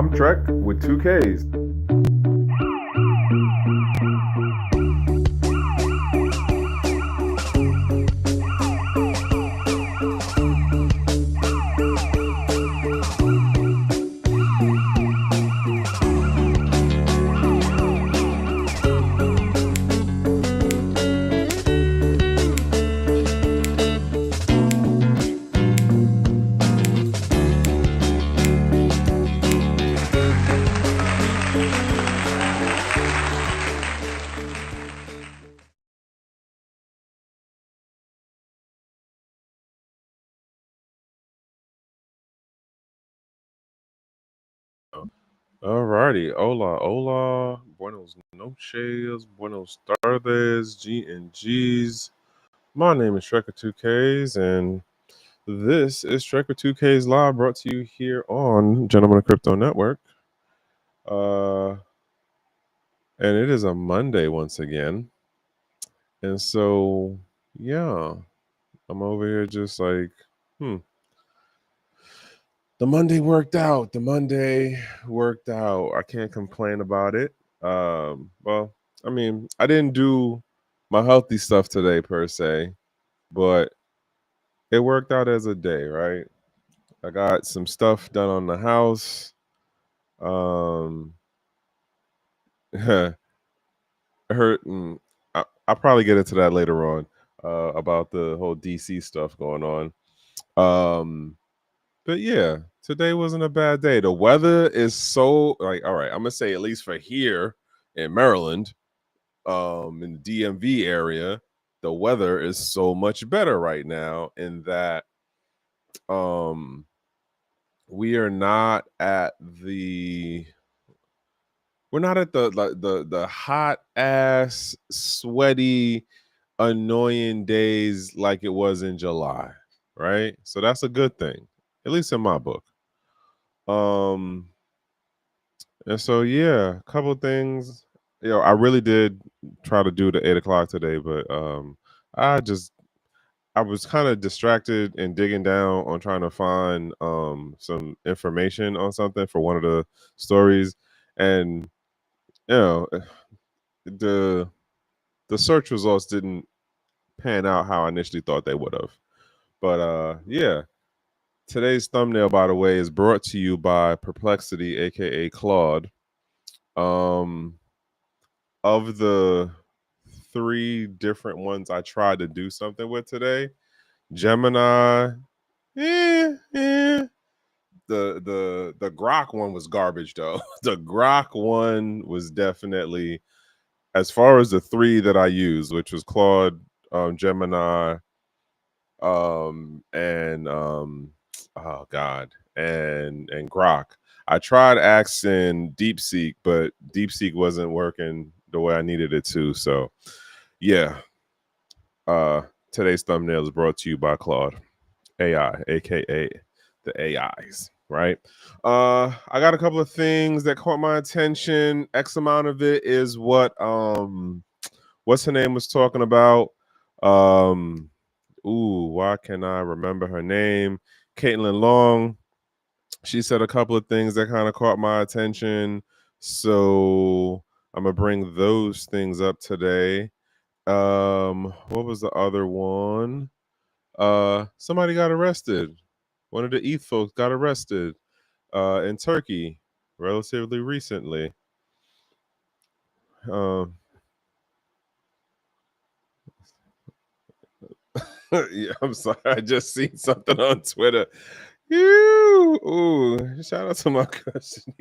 I'm Trek with 2Ks. Alrighty, hola, hola, buenos noches, buenos tardes, GnGs. My name is Shrek with 2Ks, and this is Shrek with 2Ks Live, brought to you here on Gentlemen of Crypto Network. And it is a Monday once again. And so, yeah, I'm over here just like, the Monday worked out. I can't complain about it. Well, I mean, I didn't do my healthy stuff today per se, but it worked out as a day, right? I got some stuff done on the house. Hurt. I'll probably get into that later on about the whole DC stuff going on. But yeah, today wasn't a bad day. The weather is so like, all right, I'm gonna say at least for here in Maryland, in the DMV area, the weather is so much better right now in that we are not at the the hot ass sweaty annoying days like it was in July, right? So that's a good thing, at least in my book. And so yeah, a couple of things. I really did try to do the 8 o'clock today, but I was kind of distracted and digging down on trying to find some information on something for one of the stories, and the search results didn't pan out how I initially thought they would have. But yeah, today's thumbnail, by the way, is brought to you by Perplexity, aka Claude. Of the 3 different ones I tried to do something with today, Gemini, the Grok one was garbage though. The Grok one was definitely, as far as the 3 that I used, which was Claude, Gemini, and oh god, and Grok. I tried asking DeepSeek, but DeepSeek wasn't working the way I needed it to. So yeah, today's thumbnail is brought to you by Claude AI, aka the AIs. Right. I got a couple of things that caught my attention. X amount of it is what what's her name was talking about. Why can I remember her name? Caitlin Long. She said a couple of things that kind of caught my attention. So I'm gonna bring those things up today. What was the other one? Somebody got arrested. One of the ETH folks got arrested in Turkey relatively recently. Yeah, I'm sorry. I just seen something on Twitter. Ooh, shout out to my cousin.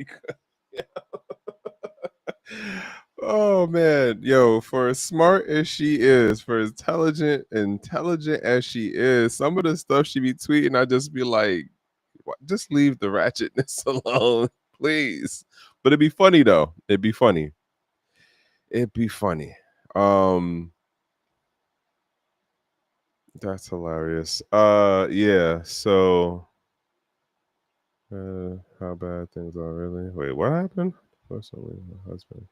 Oh man, yo, for as smart as she is, for as intelligent as she is, some of the stuff she be tweeting, I just be like, just leave the ratchetness alone, please. But it'd be funny though. It'd be funny. That's hilarious. Yeah. So, how bad things are really? Wait, what happened? For some reason, my husband.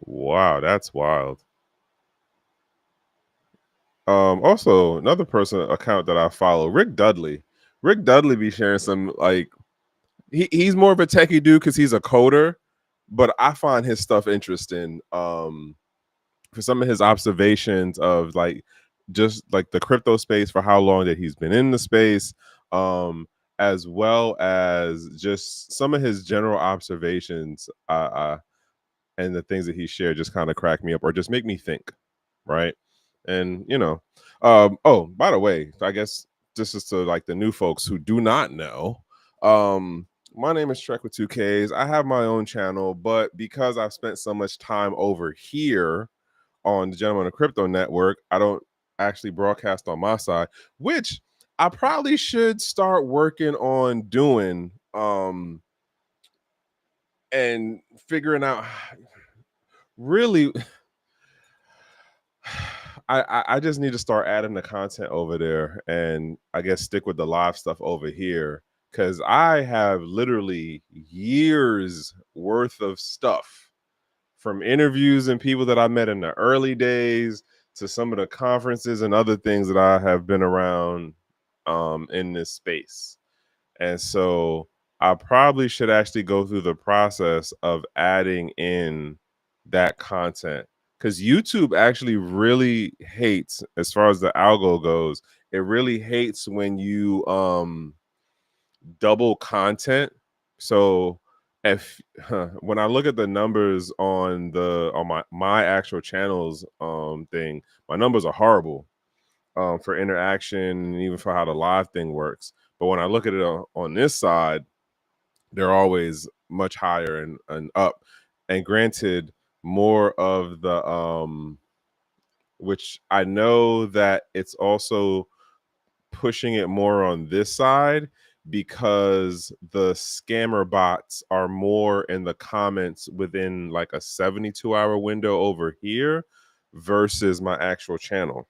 Wow, that's wild. Also, another person account that I follow, Rick Dudley. Rick Dudley be sharing some like he's more of a techie dude because he's a coder, but I find his stuff interesting. For some of his observations of like just like the crypto space for how long that he's been in the space, as well as just some of his general observations, and the things that he shared just kind of crack me up or just make me think, right? And oh, by the way, I guess this is to like the new folks who do not know. My name is Trek with 2Ks. I have my own channel, but because I've spent so much time over here on the Gentleman of Crypto Network, I don't actually broadcast on my side, which I probably should start working on doing, and figuring out really. I just need to start adding the content over there, and I guess stick with the live stuff over here, because I have literally years worth of stuff from interviews and people that I met in the early days to some of the conferences and other things that I have been around in this space. And so I probably should actually go through the process of adding in that content, because YouTube actually really hates, as far as the algo goes, it really hates when you double content. So if when I look at the numbers on my actual channels thing, my numbers are horrible for interaction and even for how the live thing works. But when I look at it on this side, they're always much higher and up. And granted, more of the which I know that it's also pushing it more on this side, because the scammer bots are more in the comments within like a 72-hour window over here versus my actual channel.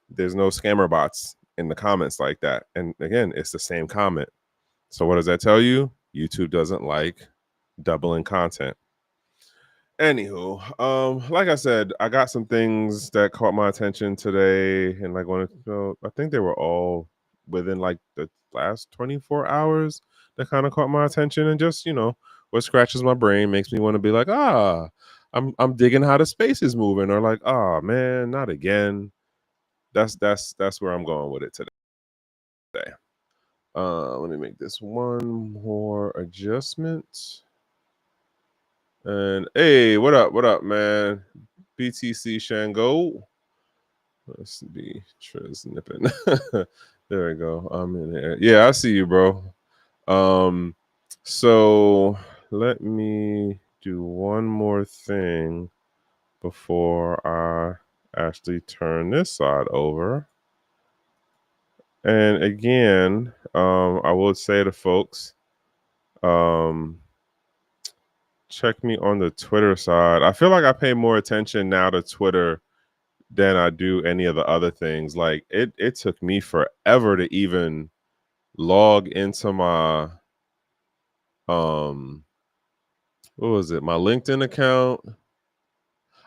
There's no scammer bots in the comments like that. And again, it's the same comment. So what does that tell you? YouTube doesn't like doubling content. Anywho, like I said, I got some things that caught my attention today, and like I think they were all within like the last 24 hours that kind of caught my attention, and just what scratches my brain makes me want to be like, I'm digging how the space is moving, or like, man, not again. That's where I'm going with it today. Let me make this one more adjustment. And hey, what up, man? BTC Shango. Let's be nipping. There we go. I'm in there. Yeah, I see you, bro. So let me do one more thing before I actually turn this side over. And again, I will say to folks, check me on the Twitter side. I feel like I pay more attention now to Twitter than I do any of the other things. Like it took me forever to even log into my what was it? My LinkedIn account.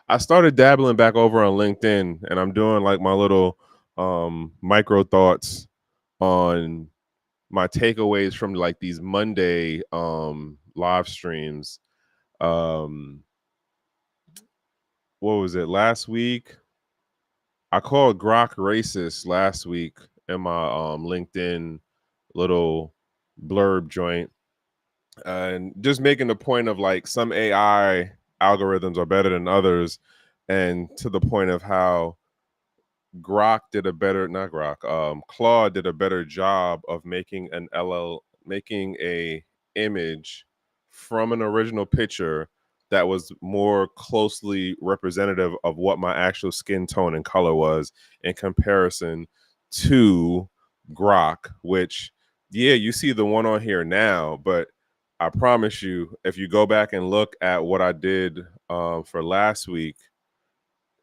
I started dabbling back over on LinkedIn, and I'm doing like my little micro thoughts on my takeaways from like these Monday live streams. What was it, last week? I called Grok racist last week in my LinkedIn little blurb joint, and just making the point of like some AI algorithms are better than others, and to the point of how Grok did a better, not Grok, Claude did a better job of making making a image from an original picture that was more closely representative of what my actual skin tone and color was in comparison to Grok, which, yeah, you see the one on here now, but I promise you, if you go back and look at what I did for last week,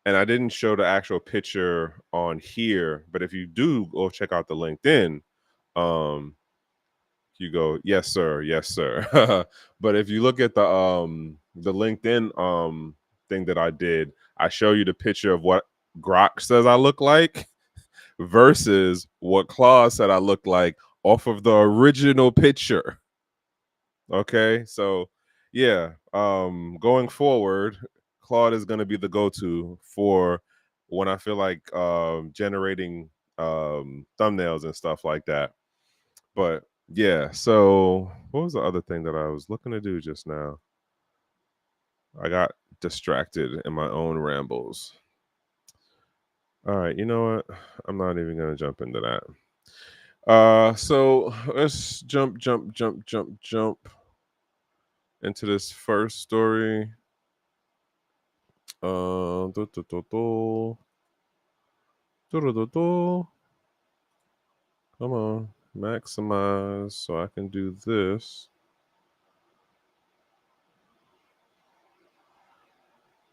and I didn't show the actual picture on here, but if you do go check out the LinkedIn, you go, yes, sir, yes, sir. But if you look at the LinkedIn thing that I did, I show you the picture of what Grok says I look like versus what Claude said I look like off of the original picture. Okay, so yeah, going forward, Claude is going to be the go-to for when I feel like generating thumbnails and stuff like that. But yeah, so what was the other thing that I was looking to do just now? I got distracted in my own rambles. All right, you know what? I'm not even gonna jump into that. So let's jump into this first story. Do, do, do, do. Do, do, do, do. Come on, maximize so I can do this.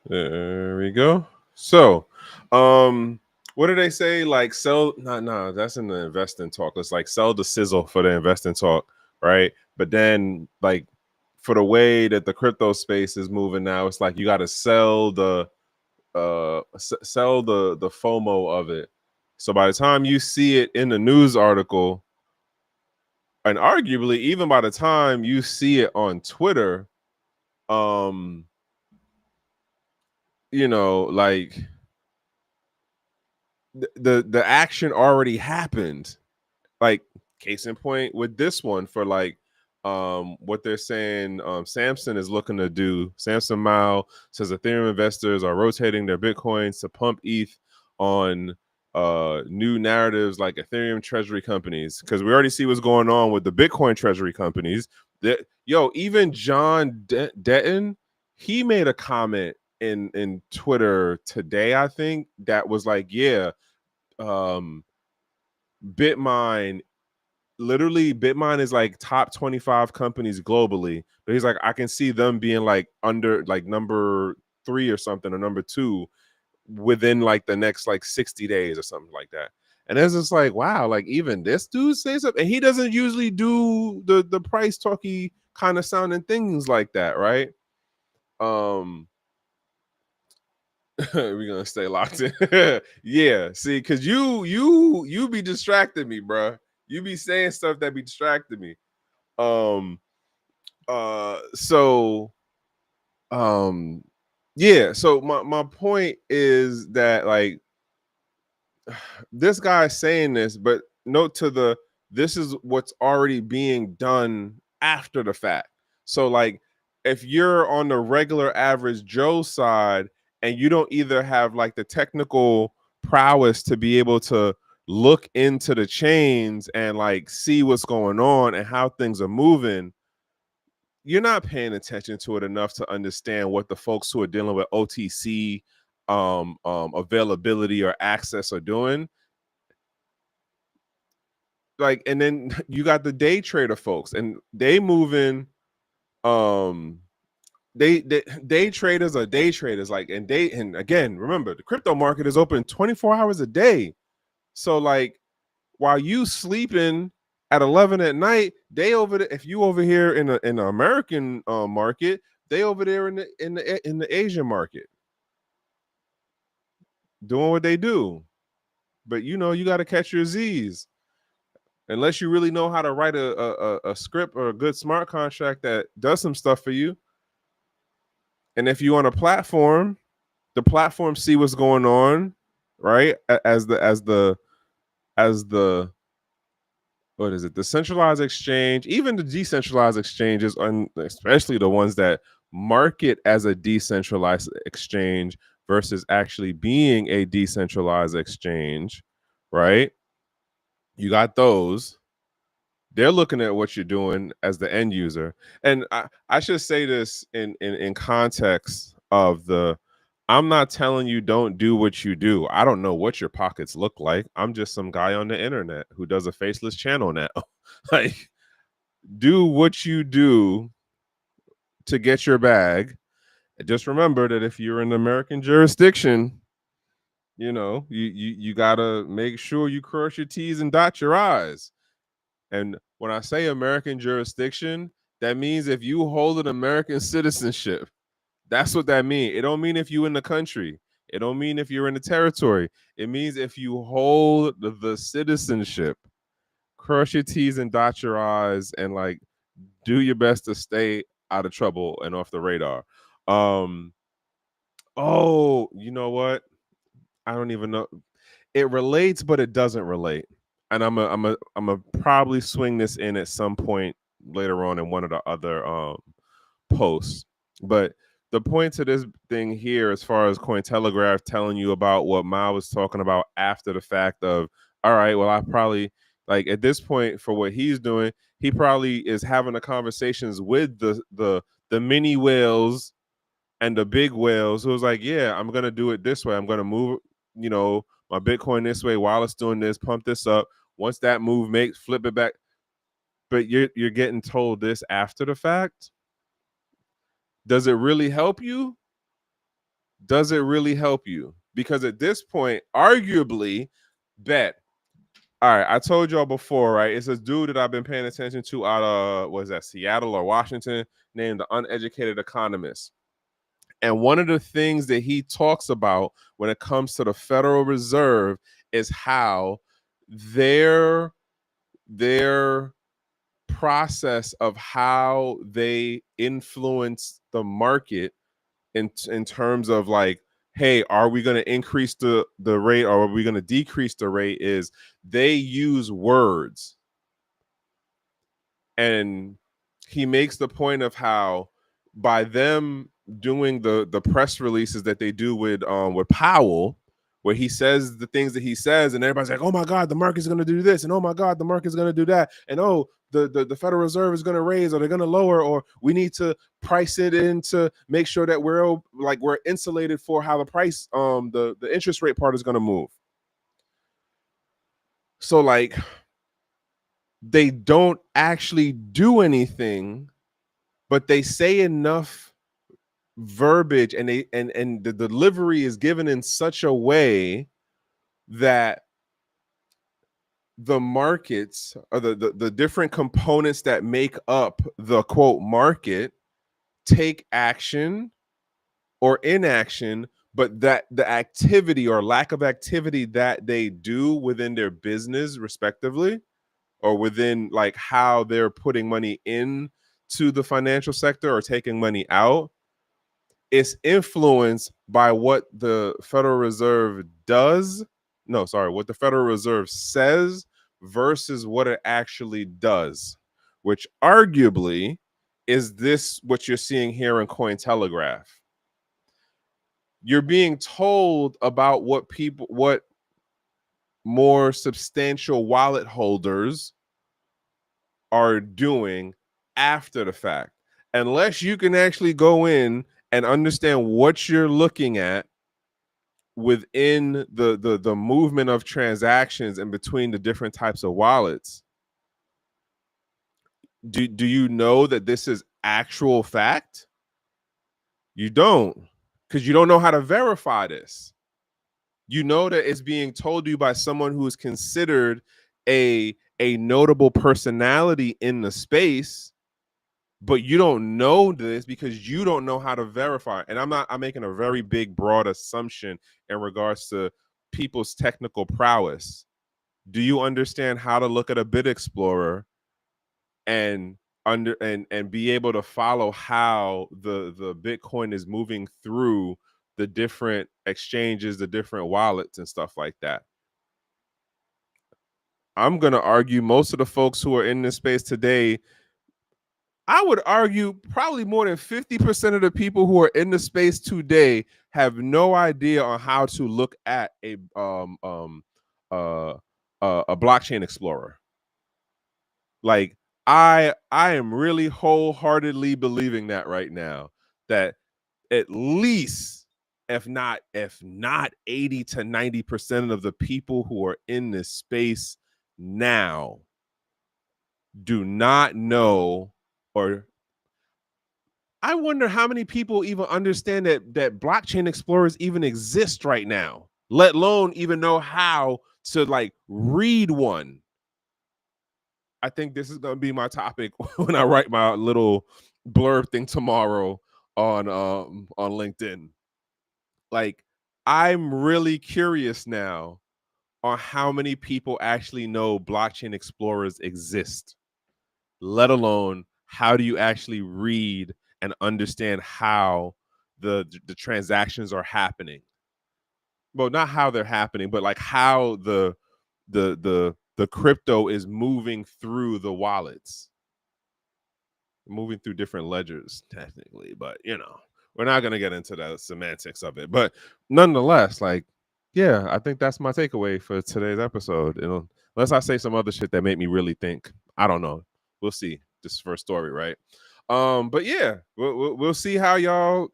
There we go. So, what do they say? Like sell? No, that's in the investing talk. It's like sell the sizzle for the investing talk, right? But then, like, for the way that the crypto space is moving now, it's like you got to sell the sell the FOMO of it. So by the time you see it in the news article, and arguably even by the time you see it on Twitter, um, you know, like the action already happened. Like case in point with this one for like what they're saying Samson is looking to do. Samson Mao says Ethereum investors are rotating their bitcoins to pump ETH on new narratives like Ethereum treasury companies, because we already see what's going on with the Bitcoin treasury companies. That even John Detton, he made a comment in Twitter today, I think, that was like, yeah, Bitmine is like top 25 companies globally, but he's like, I can see them being like under like number 3 or something, or number 2 within like the next like 60 days or something like that. And it's just like, wow, like even this dude says something, and he doesn't usually do the price talky kind of sounding things like that, right? We're gonna stay locked in. Yeah, see, because you be distracting me, bro. You be saying stuff that be distracting me. um so yeah, so my point is that like this guy's saying this, but note to the this is what's already being done after the fact. So like if you're on the regular average Joe side and you don't either have like the technical prowess to be able to look into the chains and like see what's going on and how things are moving, you're not paying attention to it enough to understand what the folks who are dealing with OTC availability or access are doing. Like, and then you got the day trader folks, and they moving. Um, they day traders are day traders. Like, and again, remember the crypto market is open 24 hours a day. So like, while you sleeping at 11 at night, they over there. If you over here in the American market, they over there in the Asian market doing what they do. But you know, you got to catch your Z's. Unless you really know how to write a script or a good smart contract that does some stuff for you. And if you on a platform, the platform see what's going on, right? As the what is it? The centralized exchange, even the decentralized exchanges, and especially the ones that market as a decentralized exchange versus actually being a decentralized exchange, right? You got those. They're looking at what you're doing as the end user. And I should say this in context of the, I'm not telling you don't do what you do. I don't know what your pockets look like. I'm just some guy on the internet who does a faceless channel now. Like, do what you do to get your bag. Just remember that if you're in American jurisdiction, you know, you gotta make sure you cross your T's and dot your I's. And when I say American jurisdiction, that means if you hold an American citizenship, that's what that means. It don't mean if you in the country. It don't mean if you're in the territory. It means if you hold the citizenship, cross your T's and dot your I's, and like do your best to stay out of trouble and off the radar. Oh, you know what? I don't even know. It relates, but it doesn't relate. And I'm a probably swing this in at some point later on in one of the other posts. But the point to this thing here, as far as Cointelegraph telling you about what Ma was talking about after the fact of, all right, well, I probably like at this point for what he's doing, he probably is having the conversations with the mini whales and the big whales who was like, yeah, I'm gonna do it this way. I'm gonna move, my Bitcoin this way while it's doing this, pump this up. Once that move makes, flip it back. But you're getting told this after the fact. Does it really help you? Does it really help you? Because at this point, arguably, bet. All right, I told y'all before, right? It's this dude that I've been paying attention to out of, what is that, Seattle or Washington, named the Uneducated Economist. And one of the things that he talks about when it comes to the Federal Reserve is how their process of how they influence the market in terms of like, hey, are we going to increase the rate or are we going to decrease the rate, is they use words. And he makes the point of how by them doing the press releases that they do with Powell, where he says the things that he says, and everybody's like, oh my God, the market's going to do this, and oh my God, the market's going to do that, and oh, the Federal Reserve is going to raise, or they're going to lower, or we need to price it in to make sure that we're insulated for how the price, the interest rate part is going to move. So like, they don't actually do anything, but they say enough verbiage, and the delivery is given in such a way that the markets, or the different components that make up the quote market, take action or inaction, but that the activity or lack of activity that they do within their business respectively, or within like how they're putting money in to the financial sector or taking money out, is influenced by what the Federal Reserve does. No, sorry, what the Federal Reserve says versus what it actually does, which arguably is this what you're seeing here in Cointelegraph. You're being told about what more substantial wallet holders are doing after the fact. Unless you can actually go in and understand what you're looking at within the movement of transactions and between the different types of wallets, do you know that this is actual fact? You don't, because you don't know how to verify this. You know that it's being told you by someone who is considered a notable personality in the space, but you don't know this because you don't know how to verify. And I'm making a very big, broad assumption in regards to people's technical prowess. Do you understand how to look at a bit explorer and be able to follow how the Bitcoin is moving through the different exchanges, the different wallets and stuff like that? I'm going to argue most of the folks who are in this space today, I would argue probably more than 50% of the people who are in the space today have no idea on how to look at a blockchain explorer. Like, I am really wholeheartedly believing that right now, that at least if not 80 to 90% of the people who are in this space now do not know, or I wonder how many people even understand that blockchain explorers even exist right now, let alone even know how to like read one. I think this is going to be my topic when I write my little blurb thing tomorrow on LinkedIn. Like, I'm really curious now on how many people actually know blockchain explorers exist, let alone how do you actually read and understand how the transactions are happening? Well, not how they're happening, but like how the crypto is moving through the wallets, moving through different ledgers technically, but we're not going to get into the semantics of it. But nonetheless, like, yeah, I think that's my takeaway for today's episode. Unless I say some other shit that made me really think, I don't know. We'll see. Just for a story, right? But yeah, we'll see how y'all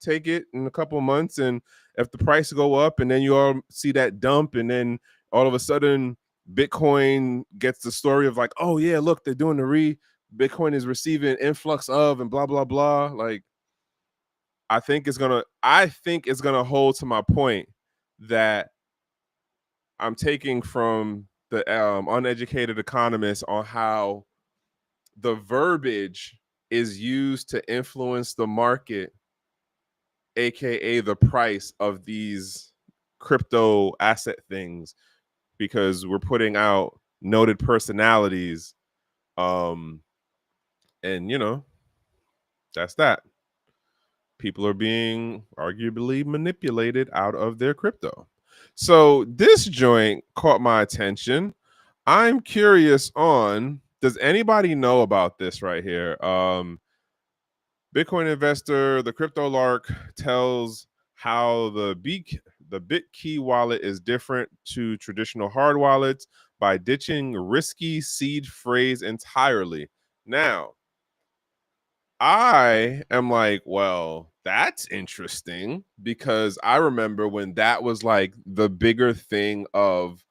take it in a couple of months, and if the price go up, and then you all see that dump, and then all of a sudden Bitcoin gets the story of like, oh yeah, look, they're doing the Bitcoin is receiving influx of and blah blah blah. Like, I think it's gonna hold to my point that I'm taking from the uneducated economists on how the verbiage is used to influence the market, aka the price of these crypto asset things, because we're putting out noted personalities, and that's that. People are being arguably manipulated out of their crypto. So this joint caught my attention. I'm curious on, does anybody know about this right here? Bitcoin investor, the crypto lark, tells how the BitKey wallet is different to traditional hard wallets by ditching risky seed phrase entirely. Now, I am like, well, that's interesting, because I remember when that was like the bigger thing of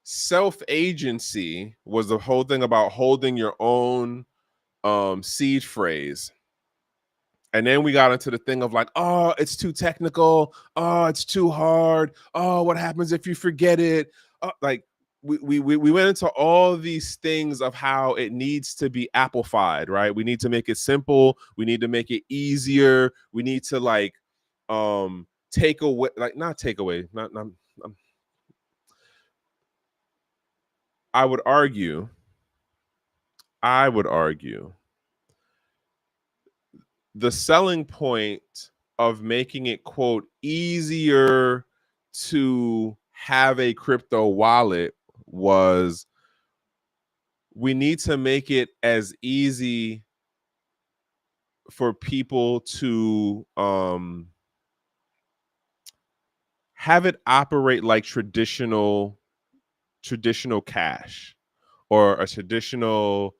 self-agency, was the whole thing about holding your own seed phrase. And then we got into the thing of like, oh, it's too technical. Oh, it's too hard. Oh, what happens if you forget it? Like, we went into all these things of how it needs to be applified, right? We need to make it simple. We need to make it easier. We need to like take away, like, not take away, not I would argue the selling point of making it, quote, easier to have a crypto wallet was, we need to make it as easy for people to have it operate like traditional cash, or a traditional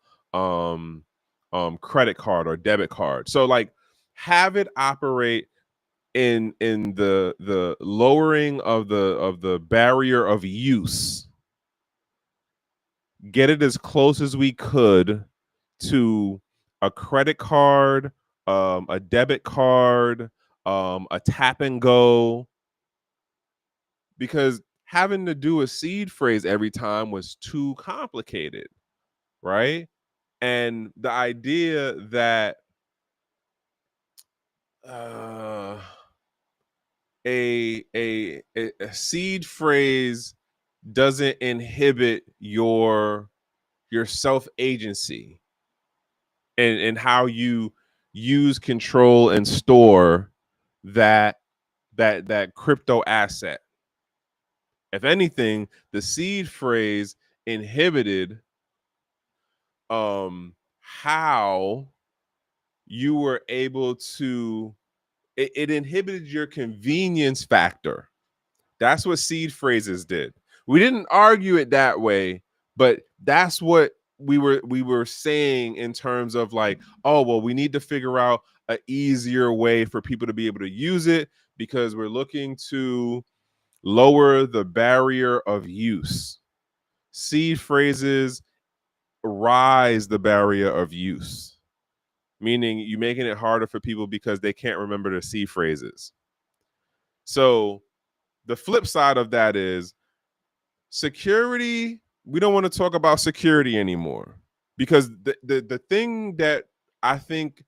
credit card or debit card. So like, have it operate in the lowering of the barrier of use. Get it as close as we could to a credit card, a debit card, a tap and go, because having to do a seed phrase every time was too complicated, right? And the idea that a seed phrase doesn't inhibit your self agency and how you use, control, and store that crypto asset. If anything, the seed phrase inhibited how you were able to, it inhibited your convenience factor. That's what seed phrases did. We didn't argue it that way, but that's what we were saying, in terms of like, oh, well, we need to figure out an easier way for people to be able to use it, because we're looking to lower the barrier of use. Seed phrases rise the barrier of use, meaning you making it harder for people because they can't remember their seed phrases. So the flip side of that is security. We don't want to talk about security anymore, because the thing that I think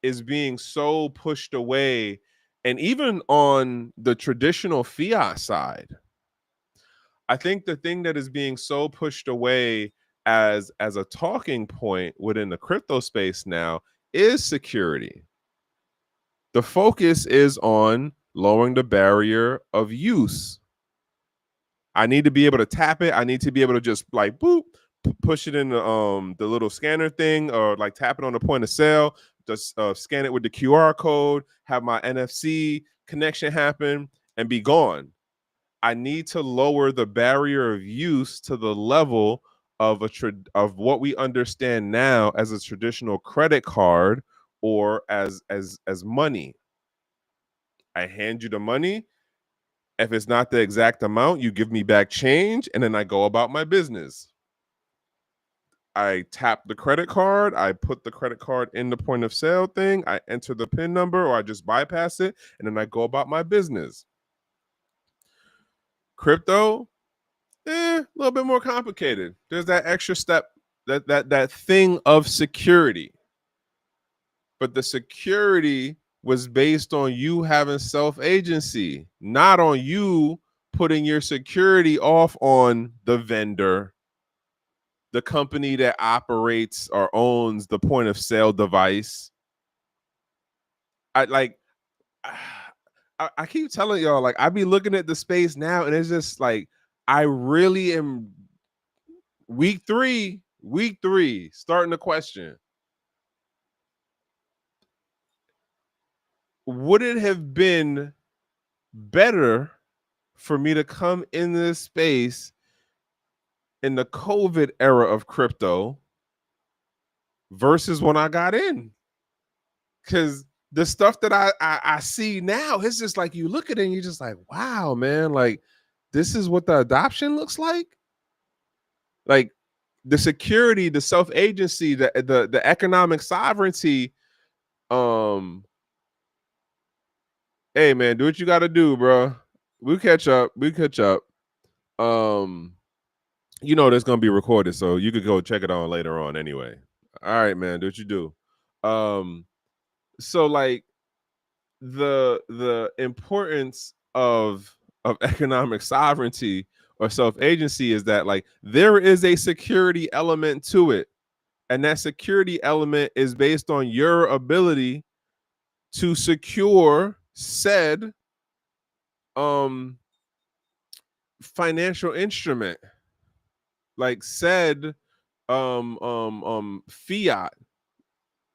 is being so pushed away, and even on the traditional fiat side, I think the thing that is being so pushed away as a talking point within the crypto space now is security. The focus is on lowering the barrier of use. I need to be able to tap it. I need to be able to just like boop, push it in the little scanner thing, or like tap it on the point of sale, just scan it with the QR code, have my NFC connection happen, and be gone. I need to lower the barrier of use to the level of of what we understand now as a traditional credit card or as money. I hand you the money. If it's not the exact amount, you give me back change, and then I go about my business. I tap the credit card. I put the credit card in the point of sale thing. I enter the PIN number, or I just bypass it, and then I go about my business. Crypto, a little bit more complicated. There's that extra step, that thing of security. But the security was based on you having self-agency, not on you putting your security off on the vendor, the company that operates or owns the point of sale device. I keep telling y'all, like, I be looking at the space now, and it's just like, I really am week three, starting to question, would it have been better for me to come in this space in the COVID era of crypto versus when I got in? Because the stuff that I see now, it's just like, you look at it and you're just like, wow, man, like, this is what the adoption looks like. Like, the security, the self-agency, the economic sovereignty. Hey man, do what you got to do, bro. We catch up. You know that's gonna be recorded, so you could go check it on later on anyway. All right, man, do what you do. So like, the importance of economic sovereignty or self-agency is that, like, there is a security element to it, and that security element is based on your ability to secure said financial instrument, like said fiat,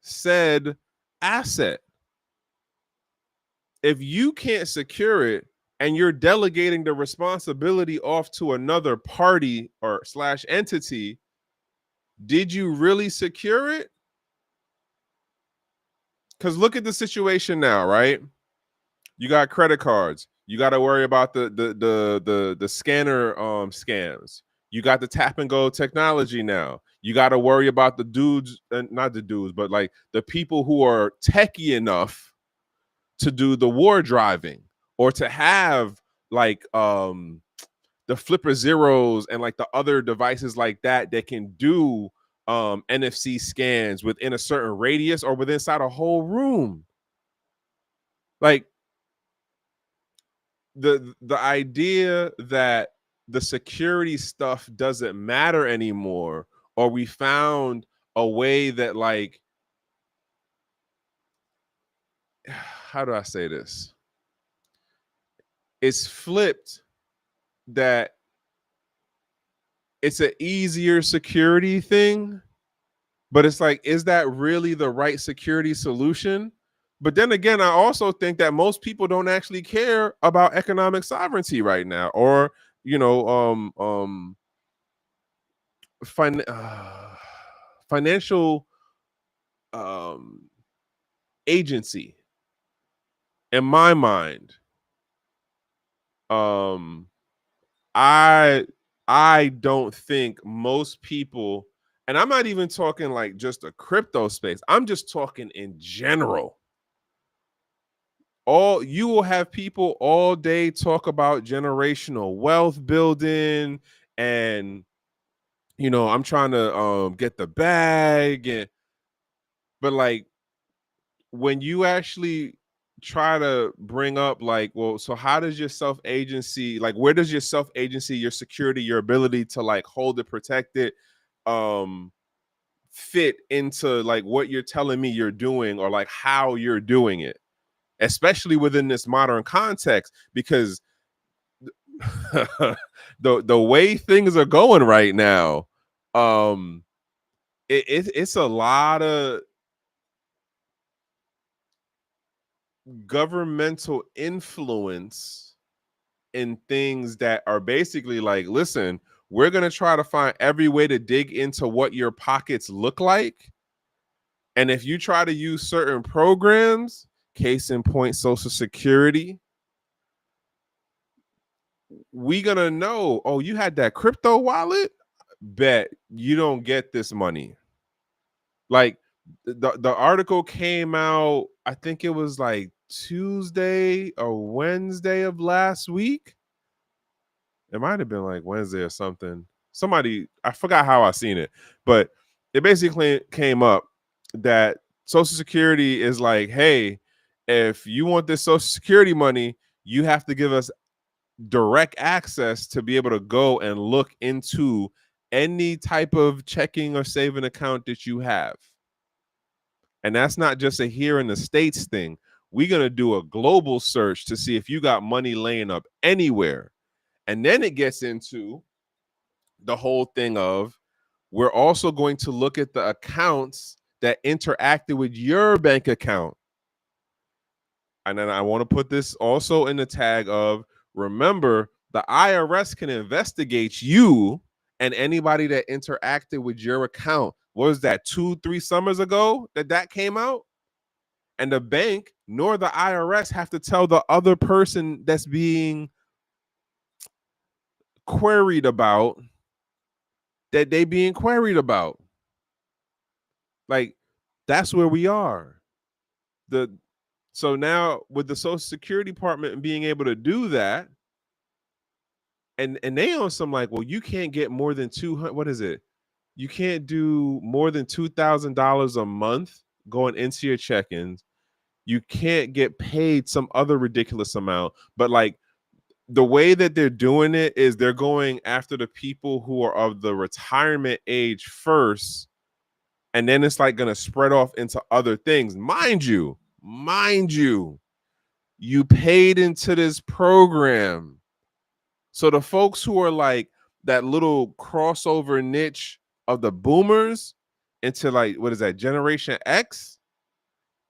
said asset. If you can't secure it and you're delegating the responsibility off to another party or / entity, did you really secure it? Because look at the situation now, right? You got credit cards. You got to worry about the scanner scams. You got the tap and go technology now. You got to worry about the dudes, not the dudes, but like the people who are techie enough to do the war driving, or to have like the flipper zeros and like the other devices like that can do NFC scans within a certain radius or within inside a whole room. Like, the idea that the security stuff doesn't matter anymore, or we found a way that, like, how do I say this? It's flipped, that it's an easier security thing, but it's like, is that really the right security solution? But then again, I also think that most people don't actually care about economic sovereignty right now, or, you know, financial agency. In my mind, I don't think most people, and I'm not even talking like just a crypto space, I'm just talking in general. You will have people all day talk about generational wealth building, and, you know, I'm trying to get the bag, but like, when you actually try to bring up, like, well, so how does your self-agency, like, where does your self-agency, your security, your ability to like hold it, protect it, fit into like what you're telling me you're doing, or like how you're doing it, especially within this modern context, because the way things are going right now, it's a lot of governmental influence in things that are basically like, listen, we're going to try to find every way to dig into what your pockets look like. And if you try to use certain programs, case in point, Social Security, we going to know, oh, you had that crypto wallet? Bet you don't get this money. Like the article came out, I think it was like Tuesday or Wednesday of last week. It might have been like Wednesday or something. Somebody, I forgot how I seen it, but it basically came up that Social Security is like, hey, if you want this Social Security money, you have to give us direct access to be able to go and look into any type of checking or saving account that you have. And that's not just a here in the States thing. We're going to do a global search to see if you got money laying up anywhere. And then it gets into the whole thing of, we're also going to look at the accounts that interacted with your bank account. And then I want to put this also in the tag of, remember, the IRS can investigate you and anybody that interacted with your account. What was that, 2-3 summers ago that came out? And the bank nor the IRS have to tell the other person that's being queried about that they being queried about. Like, that's where we are. So now with the Social Security Department being able to do that, and they on some like, well, you can't get more than 200. What is it? You can't do more than $2,000 a month going into your check-ins. You can't get paid some other ridiculous amount. But like, the way that they're doing it is they're going after the people who are of the retirement age first, and then it's like going to spread off into other things. Mind you, you paid into this program. So the folks who are like that little crossover niche of the boomers into like, what is that, Generation X?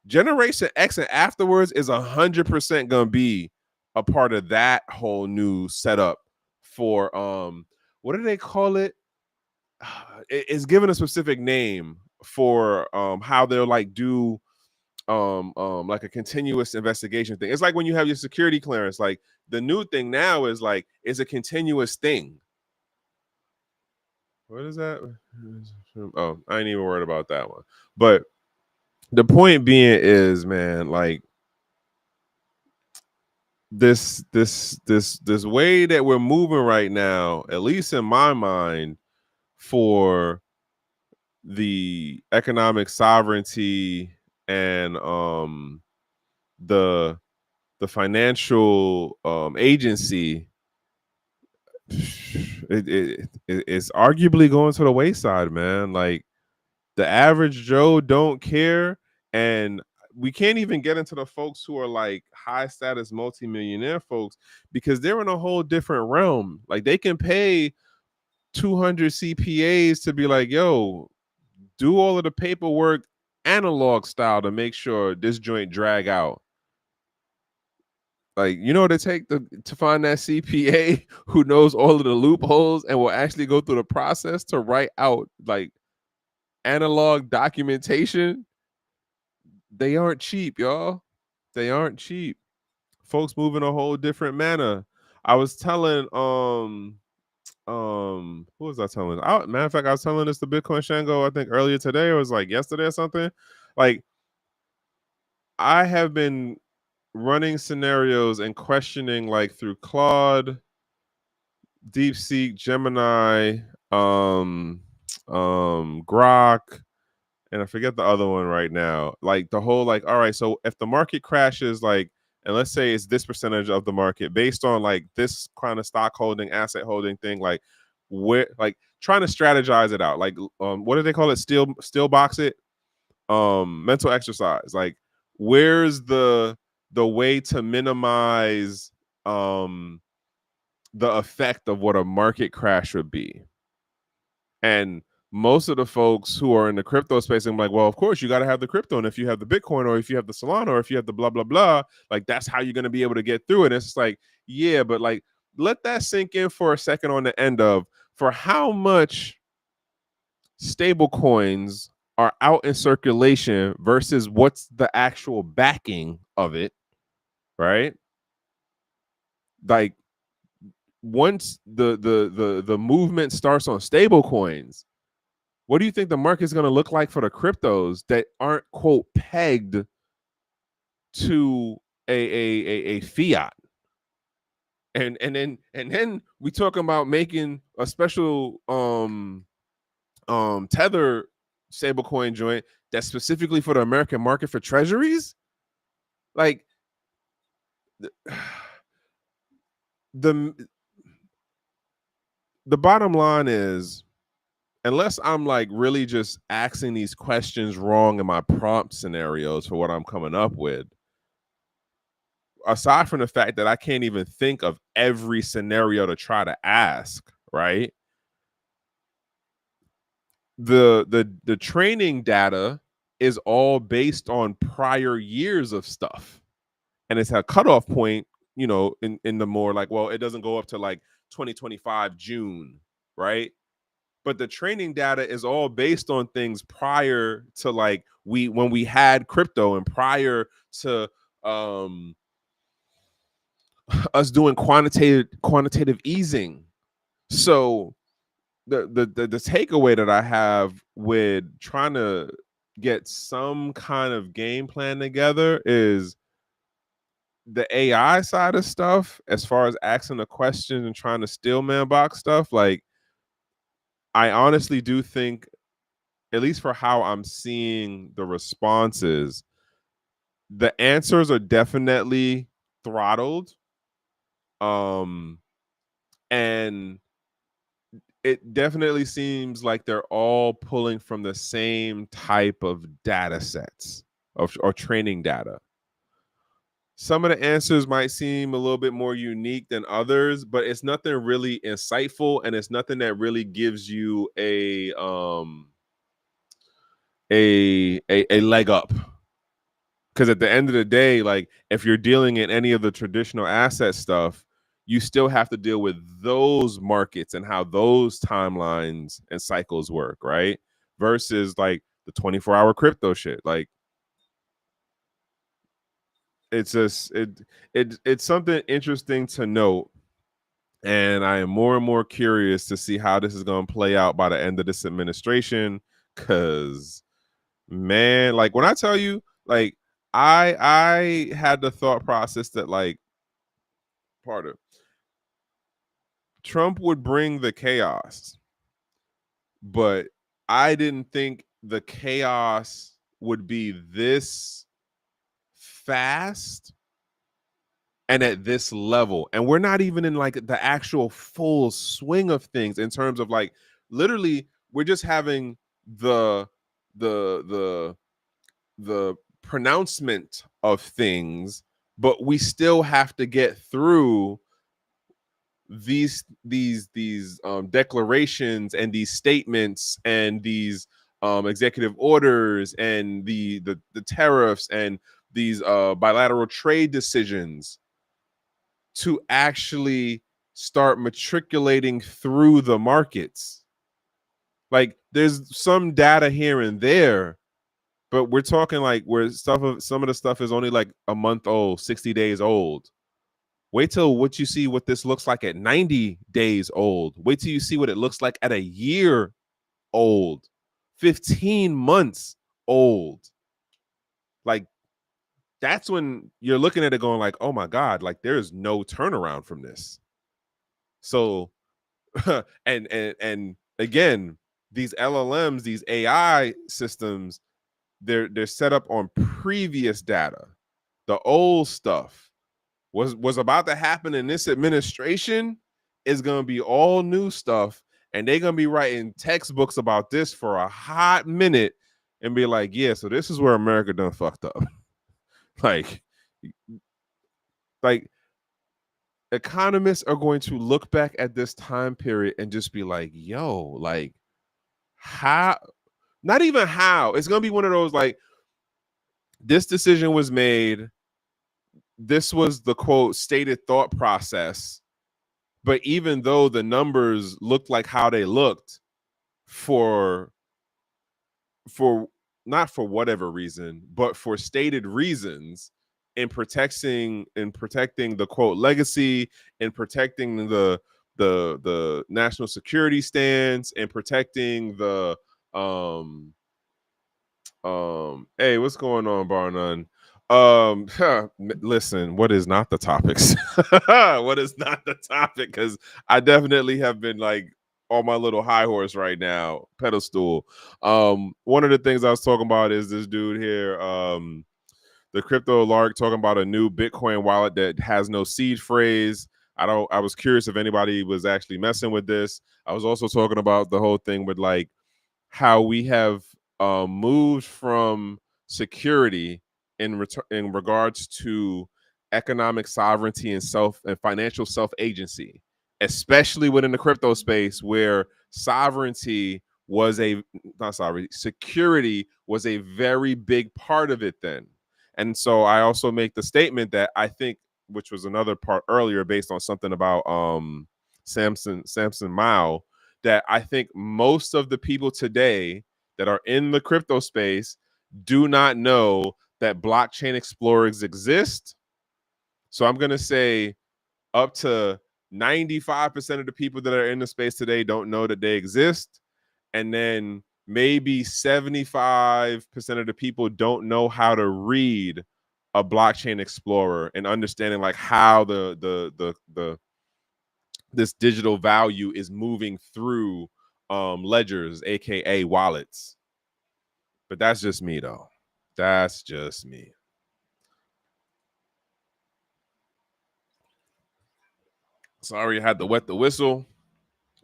Generation X and afterwards is 100% gonna be a part of that whole new setup for what do they call it? It's given a specific name for how they'll like do like a continuous investigation thing. It's like when you have your security clearance, like the new thing now is like it's a continuous thing. What is that? Oh, I ain't even worried about that one. But the point being is, man, like this way that we're moving right now, at least in my mind, for the economic sovereignty and the financial agency, it's arguably going to the wayside, man. Like, the average Joe don't care, and we can't even get into the folks who are like high status multimillionaire folks, because they're in a whole different realm. Like, they can pay 200 CPAs to be like, yo, do all of the paperwork analog style to make sure this joint drag out. Like, you know what it take to find that CPA who knows all of the loopholes and will actually go through the process to write out like analog documentation? They aren't cheap, y'all. They aren't cheap. Folks move in a whole different manner. I was telling who was I telling? Matter of fact, I was telling this to Bitcoin Shango, I think earlier today, or it was like yesterday or something. Like, I have been running scenarios and questioning like through Claude, DeepSeek, Gemini, Grok, and I forget the other one right now. Like, the whole like, all right, so if the market crashes, like, and let's say it's this percentage of the market based on like this kind of stock holding, asset holding thing, like, where, like, trying to strategize it out. Like, what do they call it? Still box it. Mental exercise. Like, where's the way to minimize the effect of what a market crash would be? And most of the folks who are in the crypto space, I'm like, well, of course you got to have the crypto, and if you have the Bitcoin, or if you have the Solana, or if you have the blah blah blah, like that's how you're going to be able to get through it. And it's like, yeah, but like let that sink in for a second on the end of for how much stable coins are out in circulation versus what's the actual backing of it, right? Like once the movement starts on stable coins, what do you think the market's going to look like for the cryptos that aren't quote pegged to a fiat? And then we talking about making a special tether stablecoin joint that's specifically for the American market for treasuries. Like the bottom line is, unless I'm like really just asking these questions wrong in my prompt scenarios for what I'm coming up with, aside from the fact that I can't even think of every scenario to try to ask, right? The training data is all based on prior years of stuff. And it's a cutoff point, you know, in the more like, well, it doesn't go up to like 2025 June, right? But the training data is all based on things prior to like when we had crypto and prior to us doing quantitative easing. So the takeaway that I have with trying to get some kind of game plan together is the AI side of stuff, as far as asking a question and trying to steal man box stuff. Like, I honestly do think, at least for how I'm seeing the responses, the answers are definitely throttled. And it definitely seems like they're all pulling from the same type of data sets or training data. Some of the answers might seem a little bit more unique than others, but it's nothing really insightful, and it's nothing that really gives you a leg up. Because at the end of the day, like if you're dealing in any of the traditional asset stuff, you still have to deal with those markets and how those timelines and cycles work, right? Versus like the 24-hour crypto shit. Like it's just it's something interesting to note. And I am more and more curious to see how this is going to play out by the end of this administration. Cause man, like when I tell you, like I had the thought process that like part of Trump would bring the chaos, but I didn't think the chaos would be this fast and at this level. And we're not even in like the actual full swing of things in terms of like literally we're just having the the the pronouncement of things, but we still have to get through these declarations and these statements and these executive orders and the tariffs and these bilateral trade decisions to actually start matriculating through the markets. Like there's some data here and there, but we're talking like where some of the stuff is only like a month old, 60 days old. Wait till what you see what this looks like at 90 days old. Wait till you see what it looks like at a year old, 15 months old. Like that's when you're looking at it going like, oh my God, like there's no turnaround from this. So and again, these LLMs, these AI systems, they're set up on previous data. The old stuff was about to happen in this administration is going to be all new stuff, and they're gonna be writing textbooks about this for a hot minute and be like, yeah, so this is where America done fucked up. like economists are going to look back at this time period and just be like, yo, like how, not even how, it's gonna be one of those like, this decision was made, this was the quote stated thought process, but even though the numbers looked like how they looked for not for whatever reason, but for stated reasons, in protecting the quote legacy, and protecting the national security stance, and protecting the hey, what's going on, bar none? Listen, what is not the topics? What is not the topic? Because I definitely have been like on my little high horse right now, pedestal. One of the things I was talking about is this dude here, the crypto lark, talking about a new Bitcoin wallet that has no seed phrase. I was curious if anybody was actually messing with this. I was also talking about the whole thing with like how we have moved from security in regards to economic sovereignty and financial self agency, especially within the crypto space, where security was a very big part of it then. And so I also make the statement that I think, which was another part earlier based on something about Samson Mao, that I think most of the people today that are in the crypto space do not know that blockchain explorers exist. So I'm going to say up to 95% of the people that are in the space today don't know that they exist. And then maybe 75% of the people don't know how to read a blockchain explorer and understanding like how this digital value is moving through ledgers, aka wallets. But that's just me though. That's just me. Sorry, I had to wet the whistle.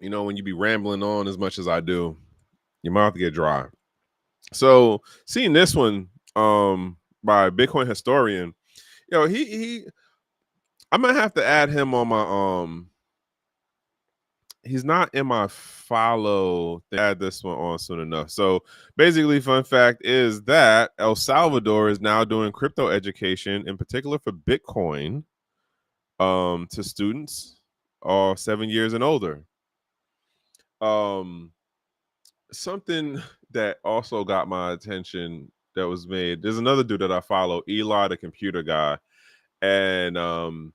You know, when you be rambling on as much as I do, your mouth get dry. So seeing this one by Bitcoin historian, he I'm gonna have to add him on my he's not in my follow thing. Add this one on soon enough. So basically, fun fact is that El Salvador is now doing crypto education, in particular for Bitcoin, to students all 7 years and older. Something that also got my attention that was made. There's another dude that I follow, Eli, the computer guy, and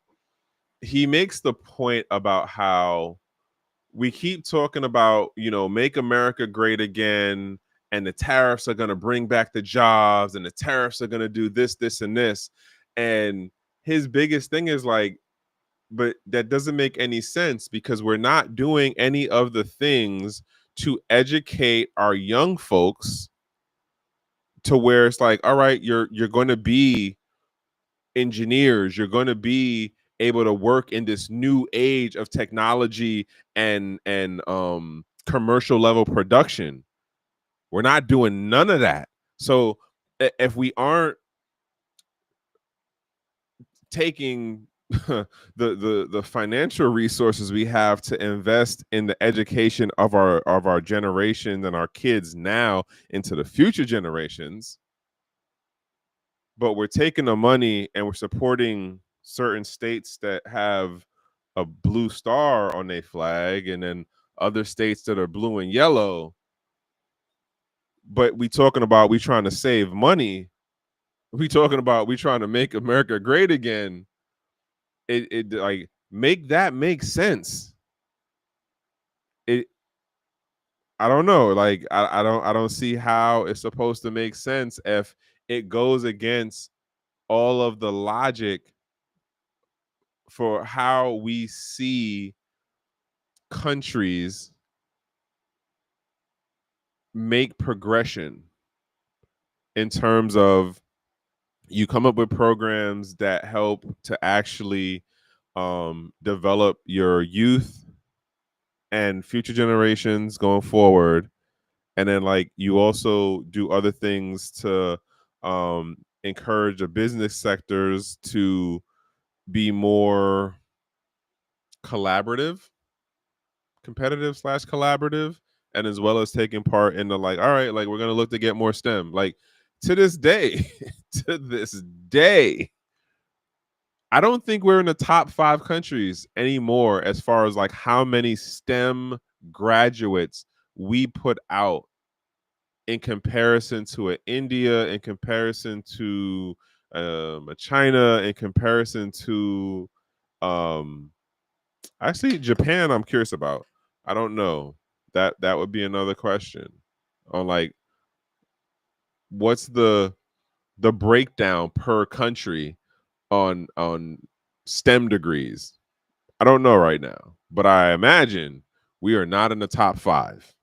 he makes the point about how we keep talking about, make America great again, and the tariffs are going to bring back the jobs, and the tariffs are going to do this, this, and this. And his biggest thing is like, but that doesn't make any sense because we're not doing any of the things to educate our young folks to where it's like, all right, you're going to be engineers, you're going to be able to work in this new age of technology and commercial level production. We're not doing none of that. So if we aren't taking the financial resources we have to invest in the education of our generation and our kids now into the future generations, but we're taking the money and we're supporting certain states that have a blue star on their flag and then other states that are blue and yellow, but we talking about we trying to save money, we talking about we trying to make America great again. It like make that make sense. It I don't know, like I don't see how it's supposed to make sense if it goes against all of the logic for how we see countries make progression in terms of you come up with programs that help to actually develop your youth and future generations going forward. And then like you also do other things to encourage the business sectors to be more collaborative, competitive slash collaborative, and as well as taking part in the like, all right, like we're gonna look to get more STEM. Like to this day, to this day, I don't think we're in the top 5 countries anymore as far as like how many STEM graduates we put out in comparison to an India, in comparison to a China, in comparison to actually Japan. I'm curious about. I don't know. That would be another question on like what's the breakdown per country on STEM degrees. I don't know right now, but I imagine we are not in the top 5.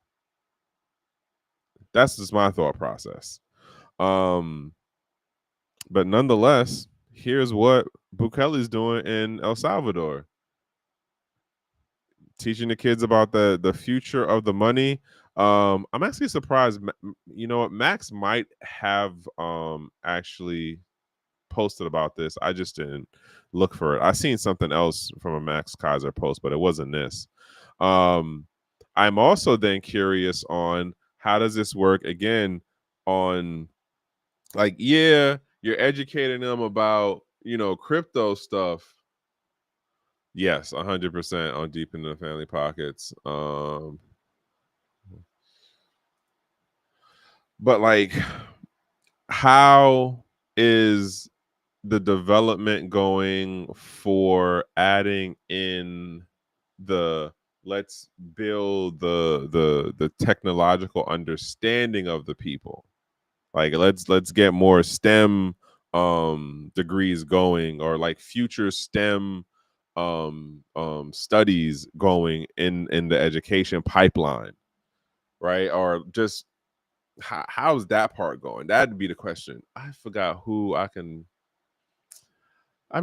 That's just my thought process. But nonetheless, here's what Bukele's doing in El Salvador, teaching the kids about the future of the money. I'm actually surprised. You know what? Max might have actually posted about this. I just didn't look for it. I seen something else from a Max Kaiser post, but it wasn't this. I'm also then curious on how does this work again on like, yeah, you're educating them about, you know, crypto stuff. Yes, 100% on deep into the family pockets. But like, how is the development going for adding in the let's build the technological understanding of the people? Like let's get more STEM degrees going, or like future STEM studies going in the education pipeline, right? Or just how's that part going? That'd be the question. I forgot who I'd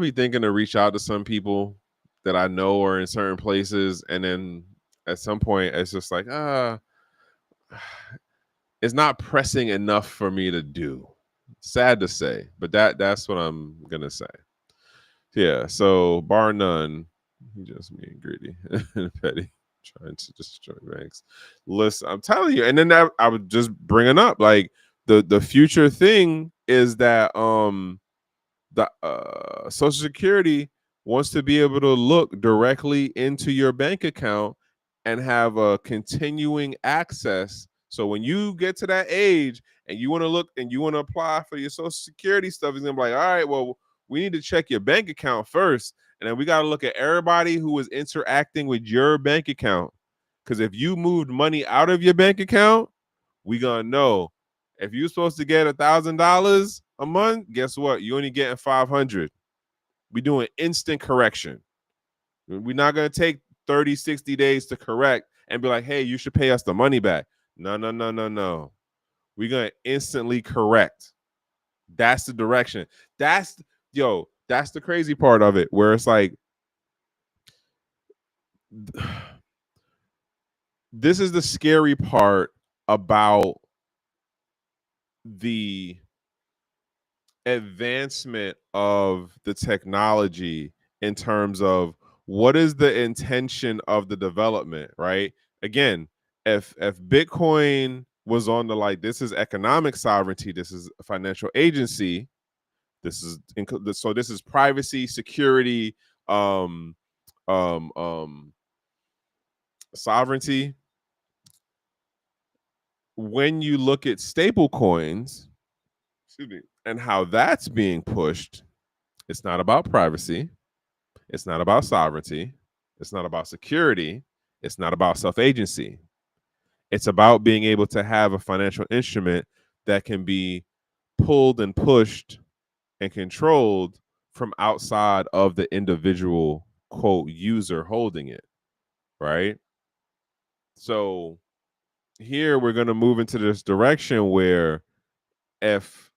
be thinking to reach out to some people that I know are in certain places, and then at some point it's just like it's not pressing enough for me to do. Sad to say, but that's what I'm gonna say. Yeah. So bar none, just me and greedy and petty, trying to destroy banks. Listen, I'm telling you, and then I was just bringing up like the future thing is that the Social Security wants to be able to look directly into your bank account and have a continuing access. So when you get to that age and you want to look and you want to apply for your Social Security stuff, it's gonna be like, all right, well, we need to check your bank account first, and then we got to look at everybody who was interacting with your bank account. Because if you moved money out of your bank account, we gonna know. If you're supposed to get $1,000 a month, guess what? You only getting 500. We doing instant correction. We're not gonna take 30, 60 days to correct and be like, hey, you should pay us the money back. No, no, no, no, no. We're gonna instantly correct. That's the direction. That's the crazy part of it, where it's like this is the scary part about the advancement of the technology in terms of what is the intention of the development, right? Again, if Bitcoin was on the like, this is economic sovereignty, this is a financial agency, this is so this is privacy, security, um um um sovereignty. When you look at stable coins, excuse me, and how that's being pushed, it's not about privacy. It's not about sovereignty. It's not about security. It's not about self-agency. It's about being able to have a financial instrument that can be pulled and pushed and controlled from outside of the individual quote user holding it, right? So here we're going to move into this direction where if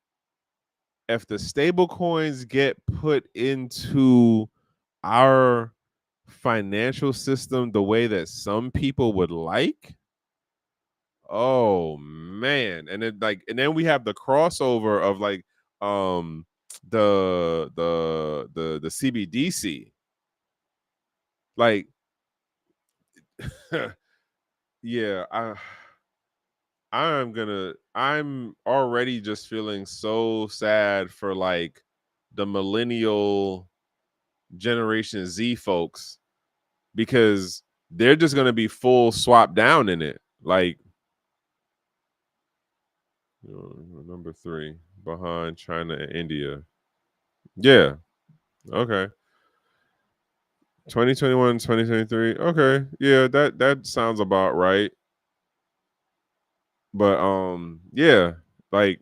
the stable coins get put into our financial system the way that some people would like, oh man. And then we have the crossover of like the CBDC. Like yeah, I'm already just feeling so sad for like the millennial Generation Z folks because they're just gonna be full swap down in it. Like number 3 behind China and India. Yeah. Okay. 2021, 2023. Okay. Yeah, that sounds about right. But yeah, like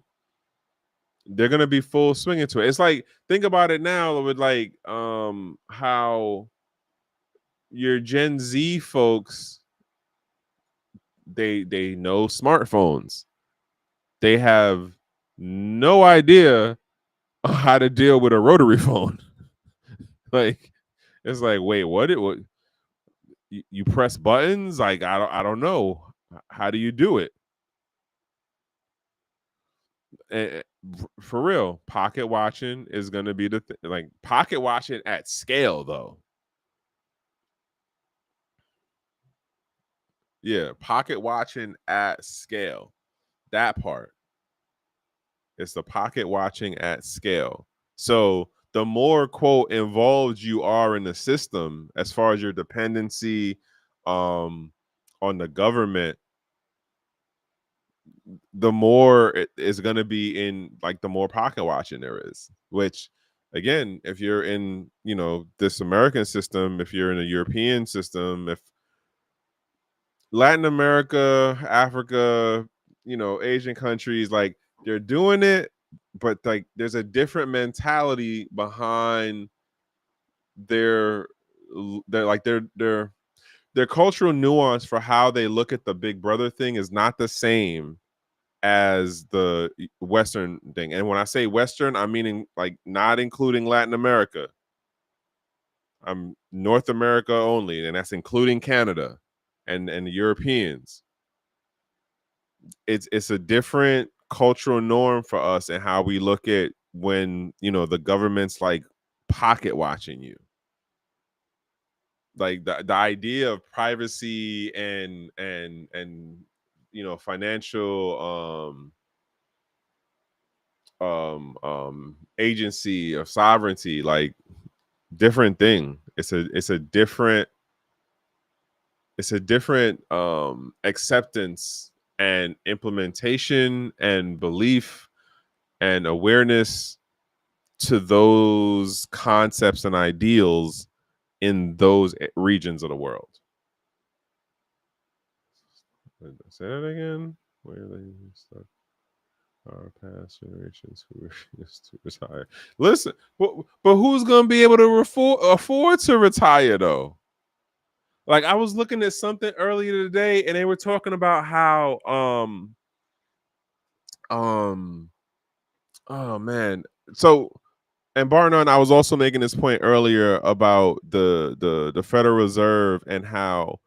they're gonna be full swing into it. It's like think about it now with like how your Gen Z folks they know smartphones. They have no idea how to deal with a rotary phone. Like it's like, wait, what you press buttons? Like I don't know. How do you do it? And for real, pocket watching is going to be the like pocket watching at scale though. Yeah, pocket watching at scale. That part. It's the pocket watching at scale. So the more quote involved you are in the system as far as your dependency um on the government, the more it is going to be in like the more pocket watching there is, which again, if you're in, this American system, if you're in a European system, if Latin America, Africa, Asian countries, like they're doing it, but like there's a different mentality behind their their like their cultural nuance for how they look at the big brother thing is not the same as the Western thing. And when I say Western, I'm meaning like not including Latin America. I'm North America only, and that's including Canada and the Europeans. It's a different cultural norm for us and how we look at when the government's like pocket watching you. Like the idea of privacy and financial agency of sovereignty, like different thing. It's a different acceptance and implementation and belief and awareness to those concepts and ideals in those regions of the world. Say that again. Where they stuck our past generations who refuse to retire. Listen, but who's gonna be able to afford to retire though? Like I was looking at something earlier today, and they were talking about how oh man. So and bar none, I was also making this point earlier about the Federal Reserve and how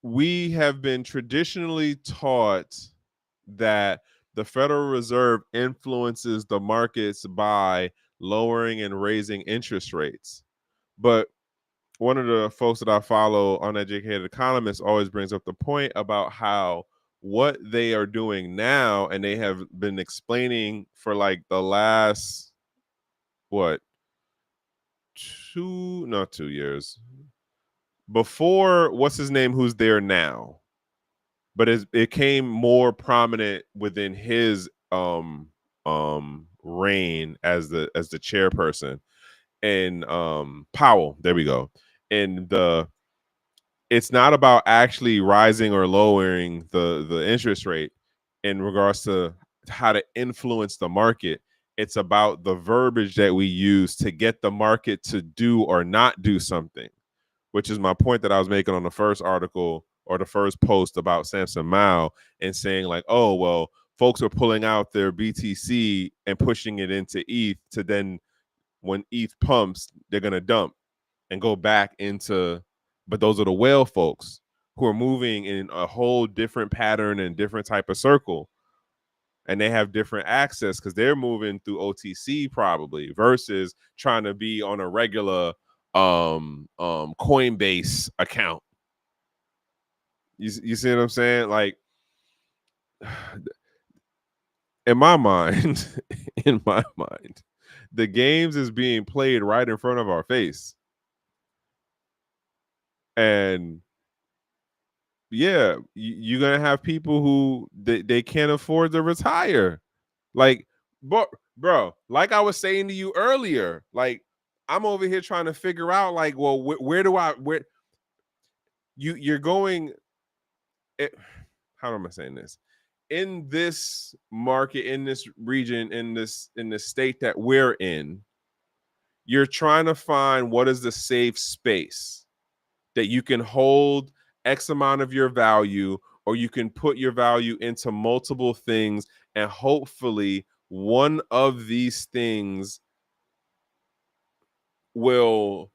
we have been traditionally taught that the Federal Reserve influences the markets by lowering and raising interest rates. But one of the folks that I follow, Uneducated Economists, always brings up the point about how what they are doing now, and they have been explaining for like the last, what, not 2 years, before what's his name, who's there now, but it came more prominent within his reign as the chairperson, and Powell, there we go. And it's not about actually rising or lowering the interest rate in regards to how to influence the market. It's about the verbiage that we use to get the market to do or not do something, which is my point that I was making on the first article or the first post about Samson Mao, and saying like, oh, well, folks are pulling out their BTC and pushing it into ETH to then when ETH pumps, they're going to dump. and go back into, but those are the whale folks who are moving in a whole different pattern and different type of circle. And they have different access because they're moving through OTC probably versus trying to be on a regular Coinbase account. You see what I'm saying? Like, in my mind, the games is being played right in front of our face. And yeah, you're gonna have people who they can't afford to retire. Like, bro, like I was saying to you earlier, like I'm over here trying to figure out, like, well, where you're going? How am I saying this? In this market, in this region, in this state that we're in, you're trying to find what is the safe space that you can hold X amount of your value, or you can put your value into multiple things, and hopefully one of these things will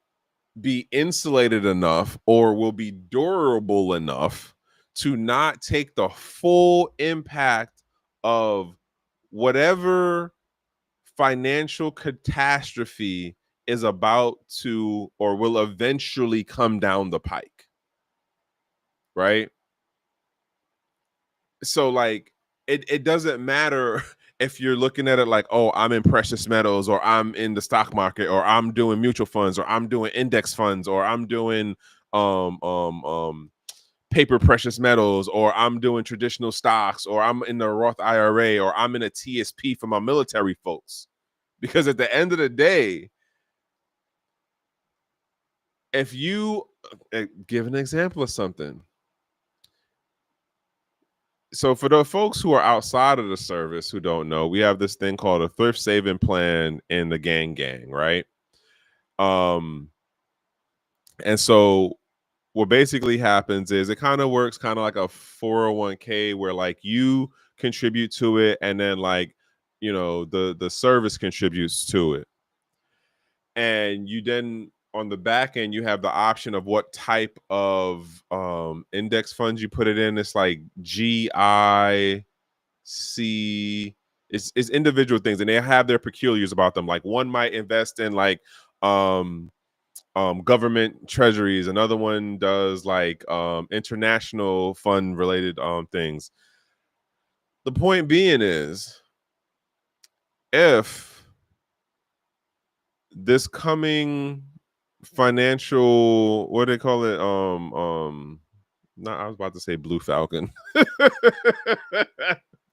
be insulated enough or will be durable enough to not take the full impact of whatever financial catastrophe is about to or will eventually come down the pike. Right? So like it doesn't matter if you're looking at it like, oh, I'm in precious metals, or I'm in the stock market, or I'm doing mutual funds, or I'm doing index funds, or I'm doing paper precious metals, or I'm doing traditional stocks, or I'm in the Roth IRA, or I'm in a TSP for my military folks. Because at the end of the day, if you give an example of something. So for the folks who are outside of the service who don't know, we have this thing called a thrift saving plan in the gang, right? And so what basically happens is it kind of works kind of like a 401k where like you contribute to it, and then like, you know, the service contributes to it. And you then on the back end, you have the option of what type of index funds you put it in. It's like GI it's individual things, and they have their peculiars about them. Like one might invest in like government treasuries, another one does like international fund related things. The point being is, if this coming financial, what do they call it, not, I was about to say Blue Falcon.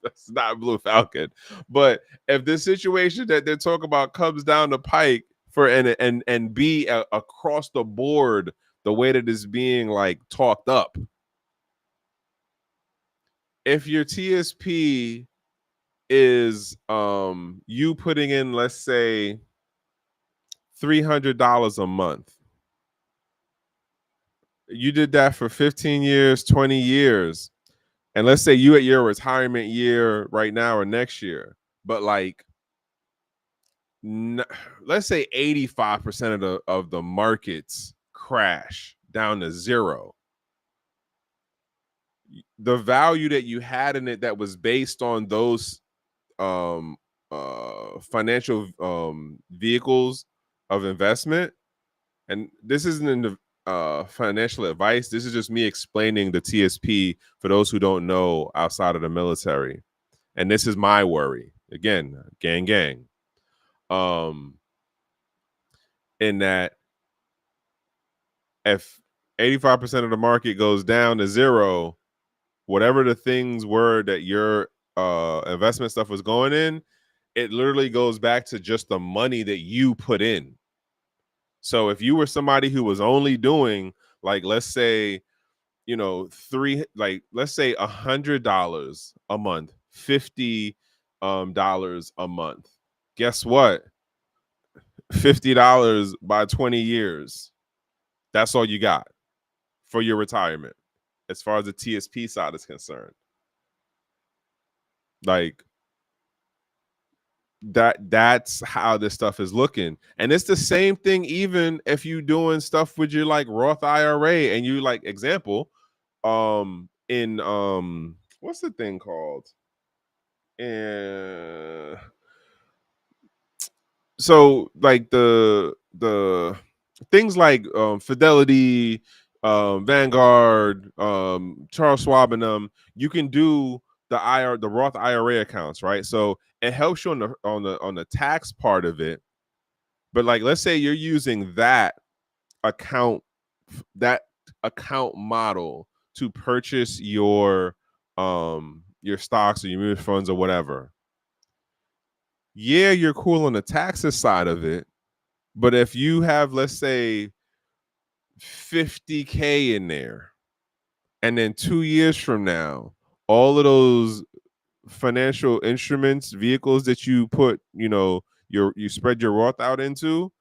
That's not Blue Falcon. But if this situation that they're talking about comes down the pike for and be across the board the way that it's being like talked up, if your TSP is you putting in, let's say, $300 a month, you did that for 15 years, 20 years, and let's say you at your retirement year right now or next year, but like let's say 85% of the markets crash down to zero. The value that you had in it that was based on those financial vehicles of investment, and this isn't in the financial advice, this is just me explaining the TSP for those who don't know outside of the military. And this is my worry, again, gang, in that if 85% of the market goes down to zero, whatever the things were that your investment stuff was going in, it literally goes back to just the money that you put in. So if you were somebody who was only doing, like, let's say, you know, let's say $100 a month, $50 a month, guess what? $50 by 20 years. That's all you got for your retirement, as far as the TSP side is concerned. Like, that's how this stuff is looking. And it's the same thing even if you doing stuff with your like Roth IRA and you like example in what's the thing called? And so like the things like Fidelity, Vanguard, Charles Schwab and them, you can do the Roth IRA accounts, right? So it helps you on the tax part of it. But like let's say you're using account that account model to purchase your stocks or your mutual funds or whatever. Yeah, you're cool on the taxes side of it, but if you have, let's say, 50K in there, and then 2 years from now, all of those financial instruments, vehicles that you put, you spread your Roth out into,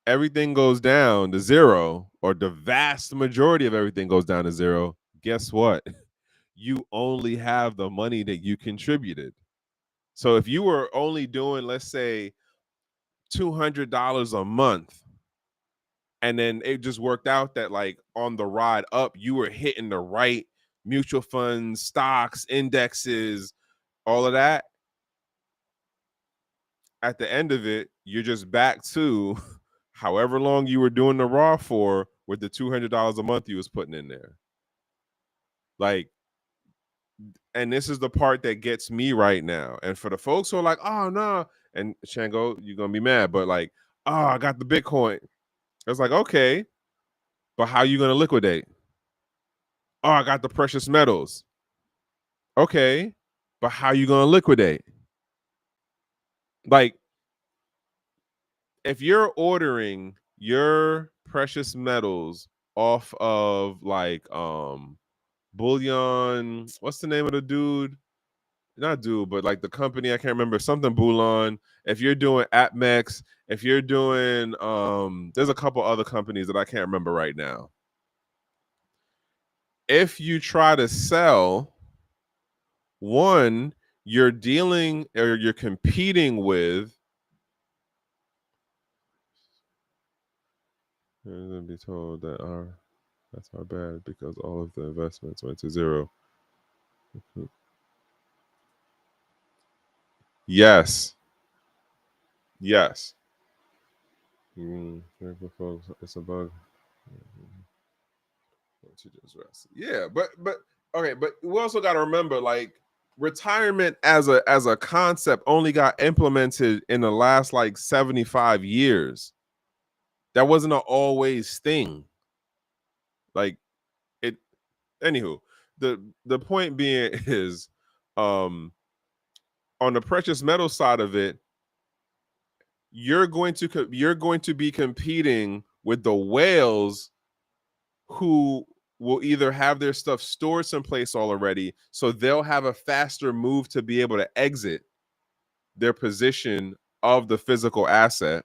everything goes down to zero, or the vast majority of everything goes down to zero. Guess what? You only have the money that you contributed. So if you were only doing, let's say, $200 a month, and then it just worked out that like on the ride up, you were hitting the right mutual funds, stocks, indexes, all of that. At the end of it, you're just back to however long you were doing the raw for with the $200 a month you was putting in there. Like, and this is the part that gets me right now. And for the folks who are like, oh no, and Shango, you're gonna be mad, but like, oh, I got the Bitcoin. It's like, okay, but how you gonna liquidate? Oh, I got the precious metals. Okay, but how you gonna liquidate? Like, if you're ordering your precious metals off of like Bullion, what's the name of the dude? Not dude, but like the company, I can't remember, something Bullion. If you're doing AppMex, if you're doing there's a couple other companies that I can't remember right now. If you try to sell, one, you're dealing or you're competing with, you're going to be told that that's our bad because all of the investments went to zero. Yes. Yes. It's a bug. Yeah, but okay, but we also got to remember, like, retirement as a concept only got implemented in the last like 75 years. That wasn't an always thing. Like it. Anywho, the point being is, on the precious metal side of it, you're going to be competing with the whales who will either have their stuff stored someplace already, so they'll have a faster move to be able to exit their position of the physical asset.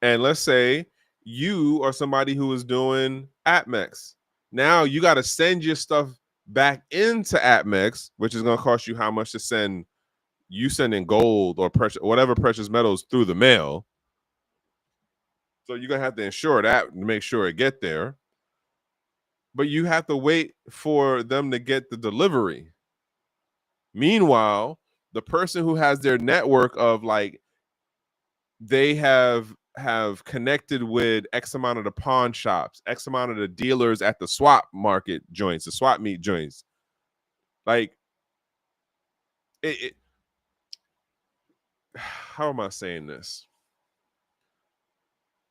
And let's say you are somebody who is doing AppMex. Now you got to send your stuff back into AppMex, which is going to cost you how much to send. You sending gold or whatever precious metals through the mail. So you're going to have to insure that to make sure it get there. But you have to wait for them to get the delivery. Meanwhile, the person who has their network of like, they have connected with X amount of the pawn shops, X amount of the dealers at the swap market joints, the swap meet joints. Like, how am I saying this?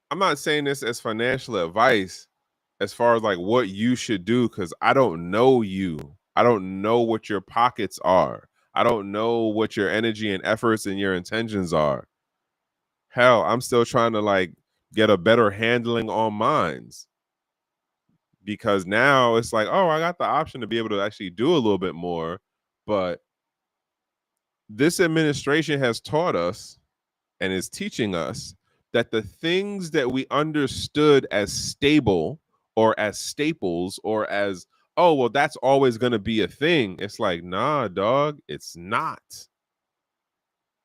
I'm not saying this as financial advice as far as like what you should do, because I don't know you. I don't know what your pockets are. I don't know what your energy and efforts and your intentions are. Hell, I'm still trying to like get a better handling on mines, because now it's like, oh, I got the option to be able to actually do a little bit more. But this administration has taught us and is teaching us that the things that we understood as stable or as staples or as, oh, well, that's always going to be a thing. It's like, nah, dog, it's not.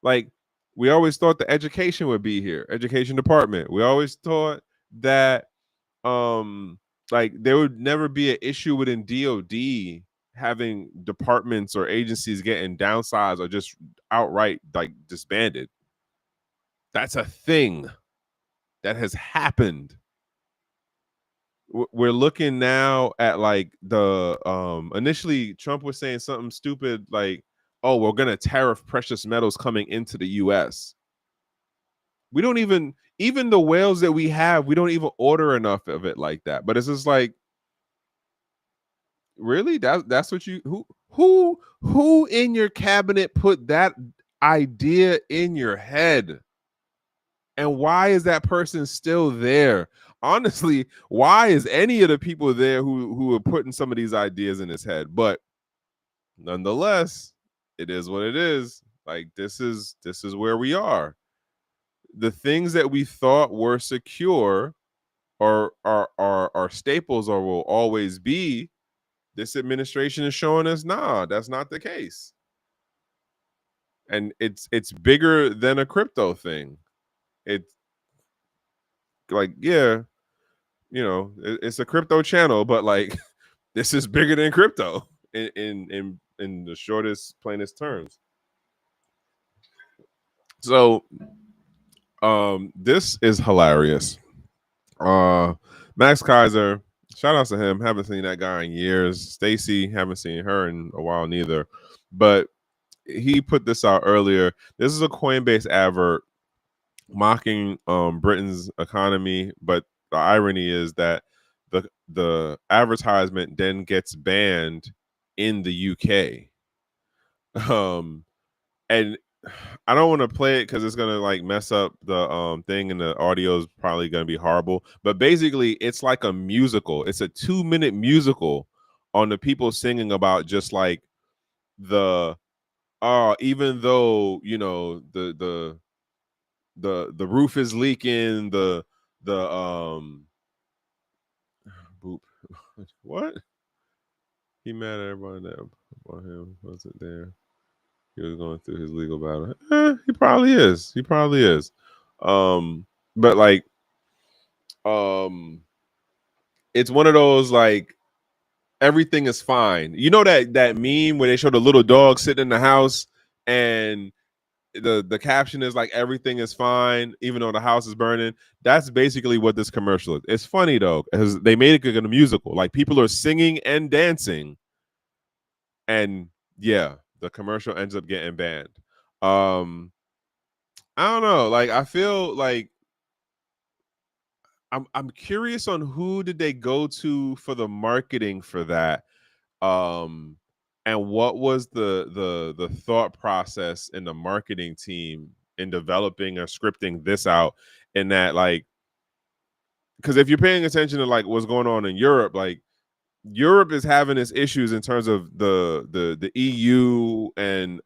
Like, we always thought the education would be here, education department. We always thought that like there would never be an issue within DOD having departments or agencies getting downsized or just outright like disbanded. That's a thing that has happened. We're looking now at like the initially Trump was saying something stupid like, oh, we're gonna tariff precious metals coming into the US. We don't even the whales that we have, we don't even order enough of it like that. But it's just like, really? That's what you who in your cabinet put that idea in your head? And why is that person still there? Honestly, why is any of the people there who are putting some of these ideas in his head? But nonetheless, it is what it is. Like this is where we are. The things that we thought were secure or are staples or will always be, this administration is showing us, nah, that's not the case. And it's bigger than a crypto thing. It's like, yeah, it's a crypto channel, but like this is bigger than crypto in the shortest, plainest terms. So this is hilarious. Max Kaiser, shout out to him. Haven't seen that guy in years. Stacy, haven't seen her in a while neither. But he put this out earlier. This is a Coinbase advert mocking Britain's economy, but the irony is that the advertisement then gets banned in the UK. And I don't want to play it because it's gonna like mess up the thing, and the audio is probably gonna be horrible. But basically, it's like a musical. It's a 2-minute musical on the people singing about just like the even though the roof is leaking, the boop. What? He mad at everybody that about him wasn't there. He was going through his legal battle. He probably is. He probably is. But like, it's one of those like everything is fine. You know that meme where they show the little dog sitting in the house and the caption is like everything is fine even though the house is burning. That's basically what this commercial is. It's funny though because they made it a musical. Like people are singing and dancing, and yeah, the commercial ends up getting banned. I don't know. Like I feel like I'm curious on who did they go to for the marketing for that. Um and what was the thought process in the marketing team in developing or scripting this out, in that like, because if you're paying attention to like what's going on in Europe, like Europe is having its issues in terms of the EU and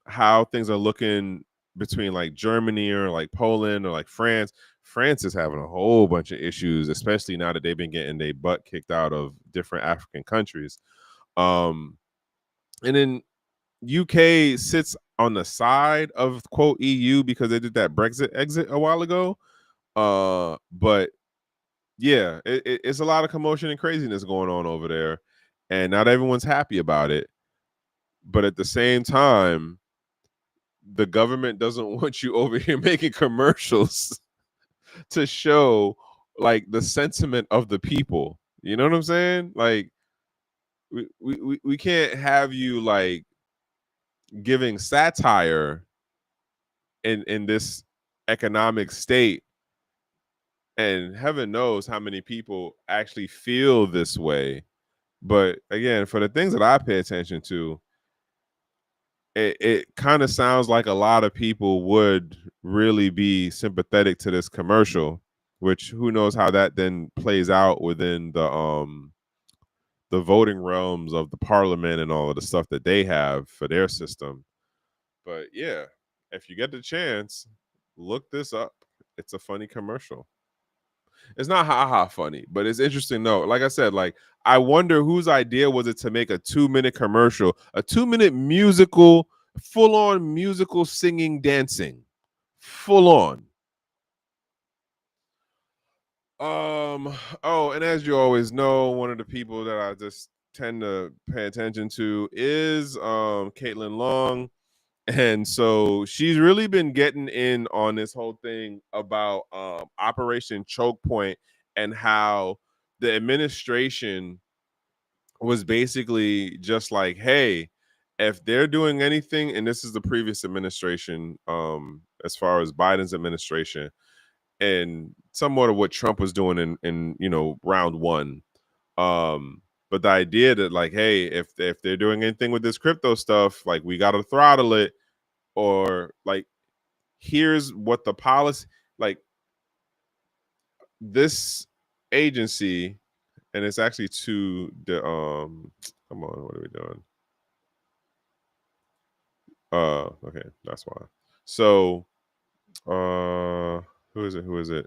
how things are looking between like Germany or like Poland or like France. France is having a whole bunch of issues, especially now that they've been getting their butt kicked out of different African countries. And then UK sits on the side of quote EU because they did that Brexit exit a while ago. But yeah, it's a lot of commotion and craziness going on over there, and not everyone's happy about it. But at the same time, the government doesn't want you over here making commercials to show like the sentiment of the people. You know what I'm saying? Like we can't have you like giving satire in this economic state, and heaven knows how many people actually feel this way. But again, for the things that I pay attention to, it kind of sounds like a lot of people would really be sympathetic to this commercial, which who knows how that then plays out within the voting realms of the parliament and all of the stuff that they have for their system. But yeah, if you get the chance, look this up. It's a funny commercial. It's not ha funny, but it's interesting. No, like I said, like I wonder whose idea was it to make a 2-minute commercial, a 2-minute musical, full on musical singing, dancing, full on. Oh, and as you always know, one of the people that I just tend to pay attention to is Caitlin Long. And so she's really been getting in on this whole thing about Operation Choke Point and how the administration was basically just like, hey, if they're doing anything, and this is the previous administration, as far as Biden's administration, and somewhat of what Trump was doing in round one. But the idea that like, hey, if they're doing anything with this crypto stuff, like we gotta throttle it, or like here's what the policy, like this agency, and it's actually to the come on, what are we doing? Okay, that's why. So who is it?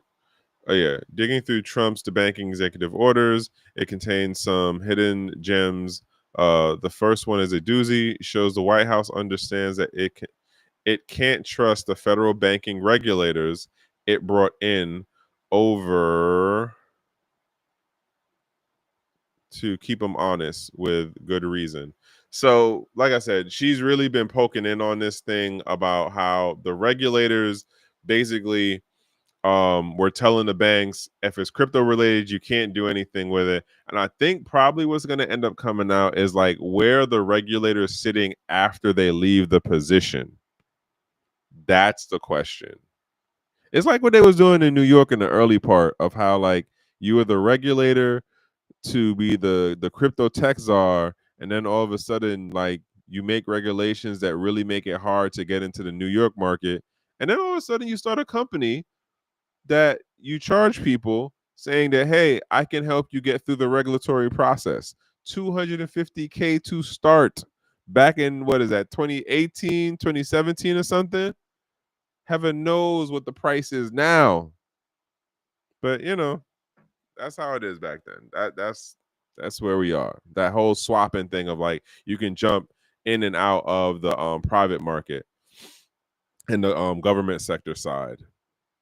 Oh yeah, digging through Trump's debanking executive orders. It contains some hidden gems. The first one is a doozy. Shows the White House understands that it can't trust the federal banking regulators it brought in over to keep them honest with good reason. So, like I said, she's really been poking in on this thing about how the regulators basically we're telling the banks if it's crypto related you can't do anything with it. And I think probably what's going to end up coming out is like where the regulators sitting after they leave the position. That's the question. It's like what they was doing in New York in the early part of how like you were the regulator to be the crypto tech czar, and then all of a sudden like you make regulations that really make it hard to get into the New York market, and then all of a sudden you start a company that you charge people saying that, hey, I can help you get through the regulatory process. $250K to start back in, what is that, 2018, 2017 or something? Heaven knows what the price is now. But that's how it is back then. That's where we are. That whole swapping thing of like you can jump in and out of the private market and the government sector side.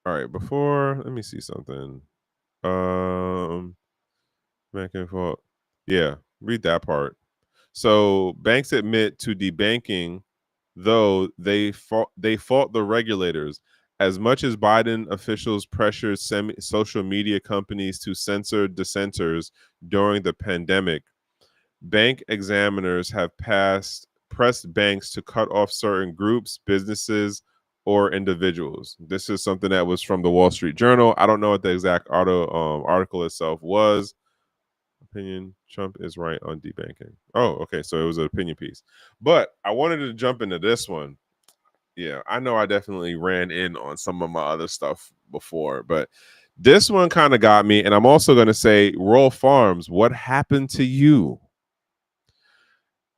All right, before let me see something. Back and forth. Yeah, read that part. So banks admit to debanking, though they fault the regulators. As much as Biden officials pressured social media companies to censor dissenters during the pandemic, bank examiners have pressed banks to cut off certain groups, businesses, or individuals. This is something that was from the Wall Street Journal. I don't know what the exact article itself was. Opinion: Trump is right on debanking. Oh, okay. So it was an opinion piece. But I wanted to jump into this one. Yeah, I know I definitely ran in on some of my other stuff before, but this one kind of got me. And I'm also going to say, Royal Farms, what happened to you?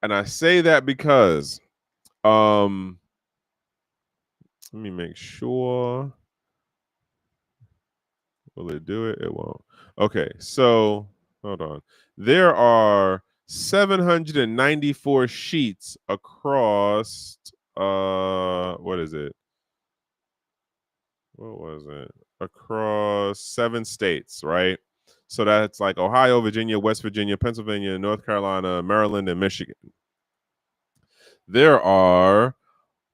And I say that because let me make sure. Will it do it? It won't. Okay, so hold on. There are 794 sheets across what is it? What was it? Across 7 states, right? So that's like Ohio, Virginia, West Virginia, Pennsylvania, North Carolina, Maryland, and Michigan. There are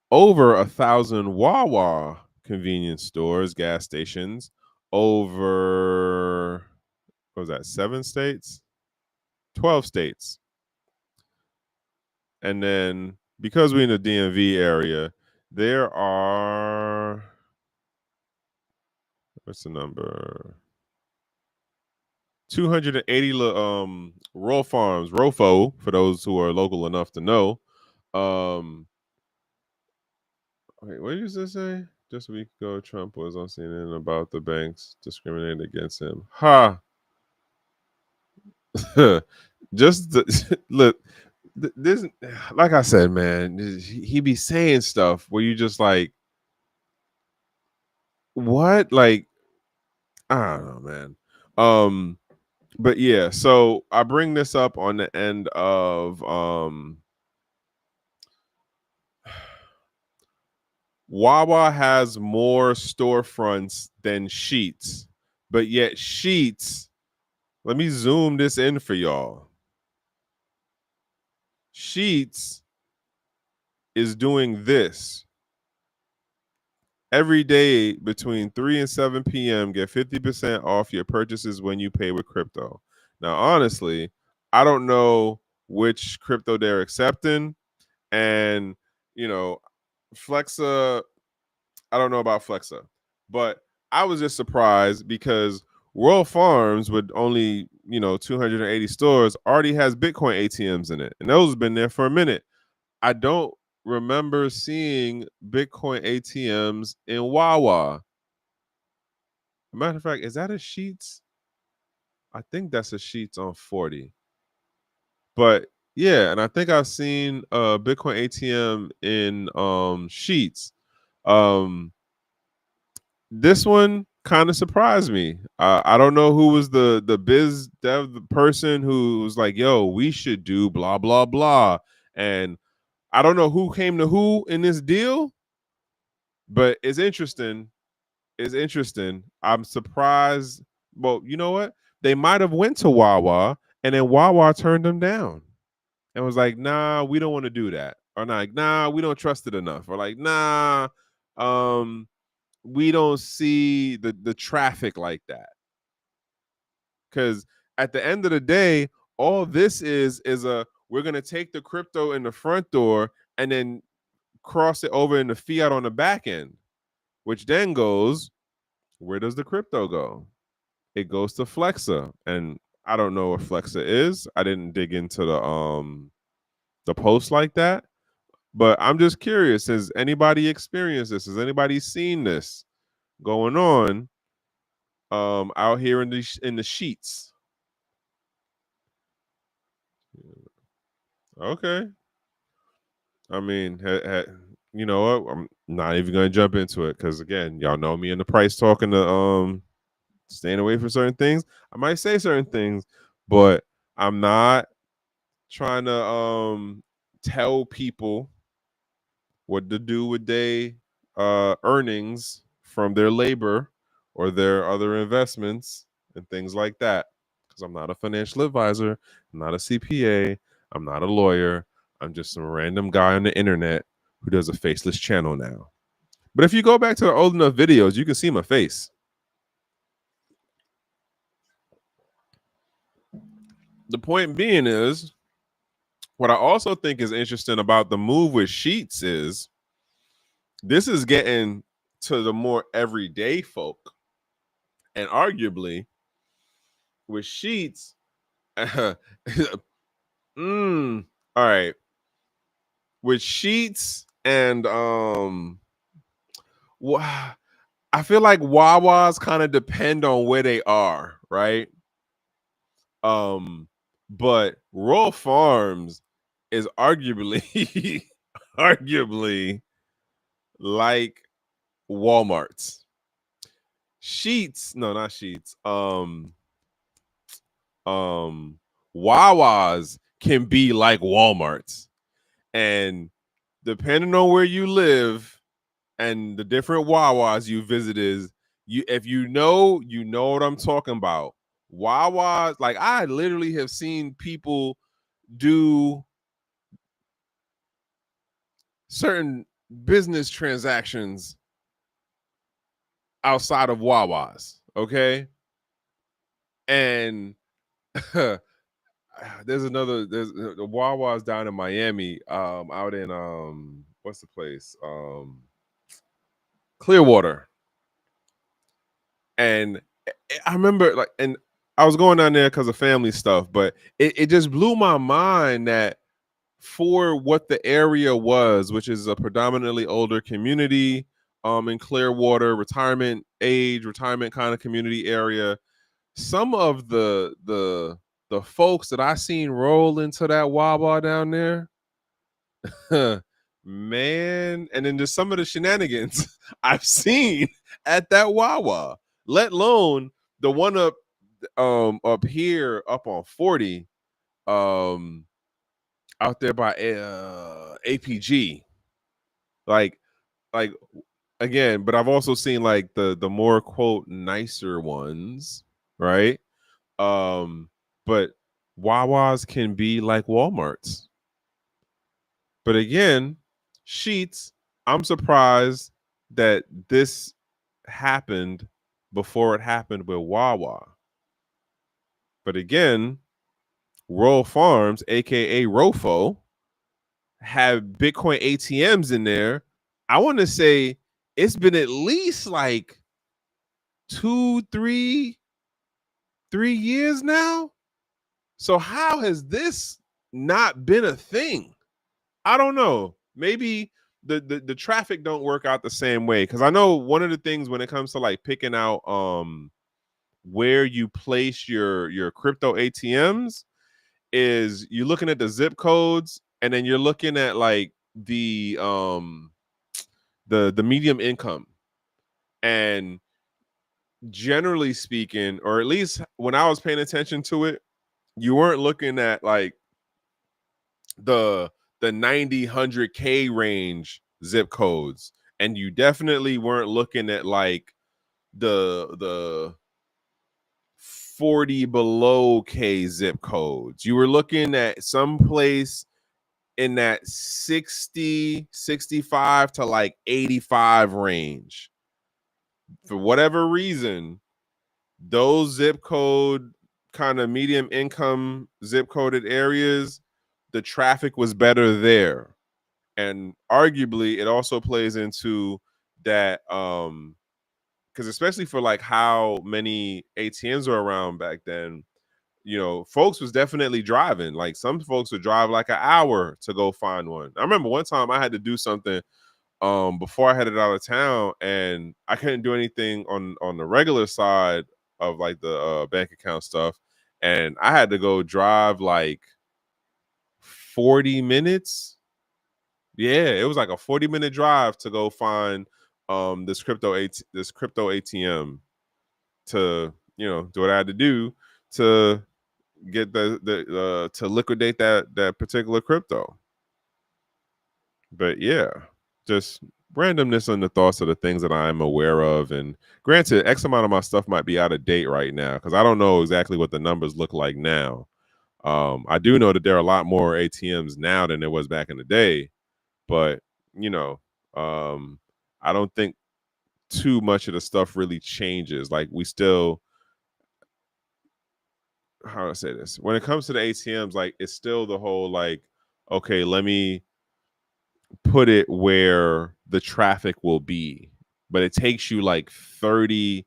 over 1,000 Wawa convenience stores, gas stations, over, what was that, 7 states? 12 states. And then because we're in the DMV area, there are, what's the number? 280 Royal Farms, ROFO, for those who are local enough to know. Wait, what did you say? Just a week ago, Trump was on CNN about the banks discriminating against him. Ha! Just look, this, like I said, man, he be saying stuff where you just like, what? Like, I don't know, man. But yeah, so I bring this up on the end of Wawa has more storefronts than Sheetz, but yet Sheetz, let me zoom this in for y'all. Sheetz is doing this every day between 3 and 7 p.m. Get 50% off your purchases when you pay with crypto. Now, honestly, I don't know which crypto they're accepting. And, you know, Flexa, I don't know about Flexa, but I was just surprised because World Farms with only, 280 stores already has Bitcoin ATMs in it. And those have been there for a minute. I don't remember seeing Bitcoin ATMs in Wawa. Matter of fact, is that a Sheetz? I think that's a Sheetz on 40. But yeah, and I think I've seen Bitcoin ATM in Sheetz. Um, this one kind of surprised me. I don't know who was the biz dev the person who was like, "Yo, we should do blah blah blah," and I don't know who came to who in this deal, but it's interesting. It's interesting. I'm surprised. Well, you know what? They might have went to Wawa, and then Wawa turned them down and was like, "Nah, we don't want to do that," or like, "Nah, we don't trust it enough," or like, "Nah, um, we don't see the traffic like that." Because at the end of the day, all this is a we're gonna take the crypto in the front door and then cross it over in the fiat on the back end, which then goes, where does the crypto go? It goes to Flexa, and I don't know what Flexa is. I didn't dig into the post like that, but I'm just curious. Has anybody experienced this? Has anybody seen this going on out here in the sheets? Okay. I mean, you know what? I'm not even going to jump into it because again, y'all know me in the price talking to staying away from certain things. I might say certain things, but I'm not trying to tell people what to do with their earnings from their labor or their other investments and things like that. Because I'm not a financial advisor, I'm not a CPA, I'm not a lawyer. I'm just some random guy on the internet who does a faceless channel now. But if you go back to the old enough videos, you can see my face. The point being is, what I also think is interesting about the move with Sheetz is this is getting to the more everyday folk. And arguably, with Sheetz, all right, with Sheetz and I feel like Wawas kind of depend on where they are, right? But Royal Farms is arguably arguably like Walmart's. Sheetz, no, not Sheetz. Wawas can be like Walmart's. And depending on where you live and the different Wawas you visited, if you know what I'm talking about. Wawas, like I literally have seen people do certain business transactions outside of Wawas, okay? And there's the Wawa's down in Miami, out in what's the place? Clearwater. And I remember like, and I was going down there because of family stuff, but it just blew my mind that for what the area was, which is a predominantly older community, in Clearwater, retirement kind of community area, some of the folks that I seen roll into that Wawa down there, man, and then just some of the shenanigans I've seen at that Wawa, let alone the one up here up on 40 out there by APG, like again, but I've also seen like the more quote nicer ones, right? But Wawas can be like Walmarts. But again, Sheetz, I'm surprised that this happened before it happened with Wawa. But again, Royal Farms, aka Rofo, have Bitcoin ATMs in there. I want to say it's been at least like 3 years now. So how has this not been a thing? I don't know. Maybe the traffic don't work out the same way, because I know one of the things when it comes to like picking out where you place your crypto ATMs is you're looking at the zip codes, and then you're looking at like the medium income. And generally speaking, or at least when I was paying attention to it, you weren't looking at like the 90 100K range zip codes, and you definitely weren't looking at like the 40 below K zip codes. You were looking at some place in that 60 65 to like 85 range. For whatever reason, those zip code kind of medium income zip coded areas, the traffic was better there. And arguably it also plays into that because especially for like how many ATMs were around back then, you know, folks was definitely driving. Like some folks would drive like an hour to go find one. I remember one time I had to do something before I headed out of town, and I couldn't do anything on the regular side of like the bank account stuff, and I had to go drive like 40 minutes. Yeah, it was like a 40-minute drive to go find this crypto ATM to, you know, do what I had to do to get the to liquidate that particular crypto. But yeah, just randomness on the thoughts of the things that I'm aware of. And granted, X amount of my stuff might be out of date right now because I don't know exactly what the numbers look like now. I do know that there are a lot more ATMs now than there was back in the day, but you know, I don't think too much of the stuff really changes. Like we still, how do I say this? When it comes to the ATMs, like it's still the whole like, okay, let me put it where the traffic will be. But it takes you like 30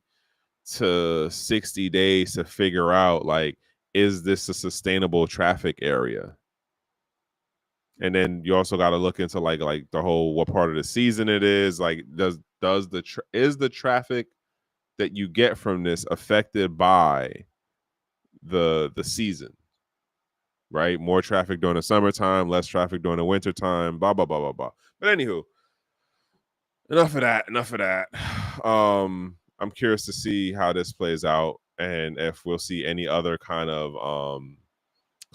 to 60 days to figure out like, is this a sustainable traffic area? And then you also got to look into like the whole what part of the season it is. Like, is the traffic that you get from this affected by the season? Right, more traffic during the summertime, less traffic during the wintertime. Blah blah blah blah blah. But anywho, enough of that. I'm curious to see how this plays out and if we'll see any other kind of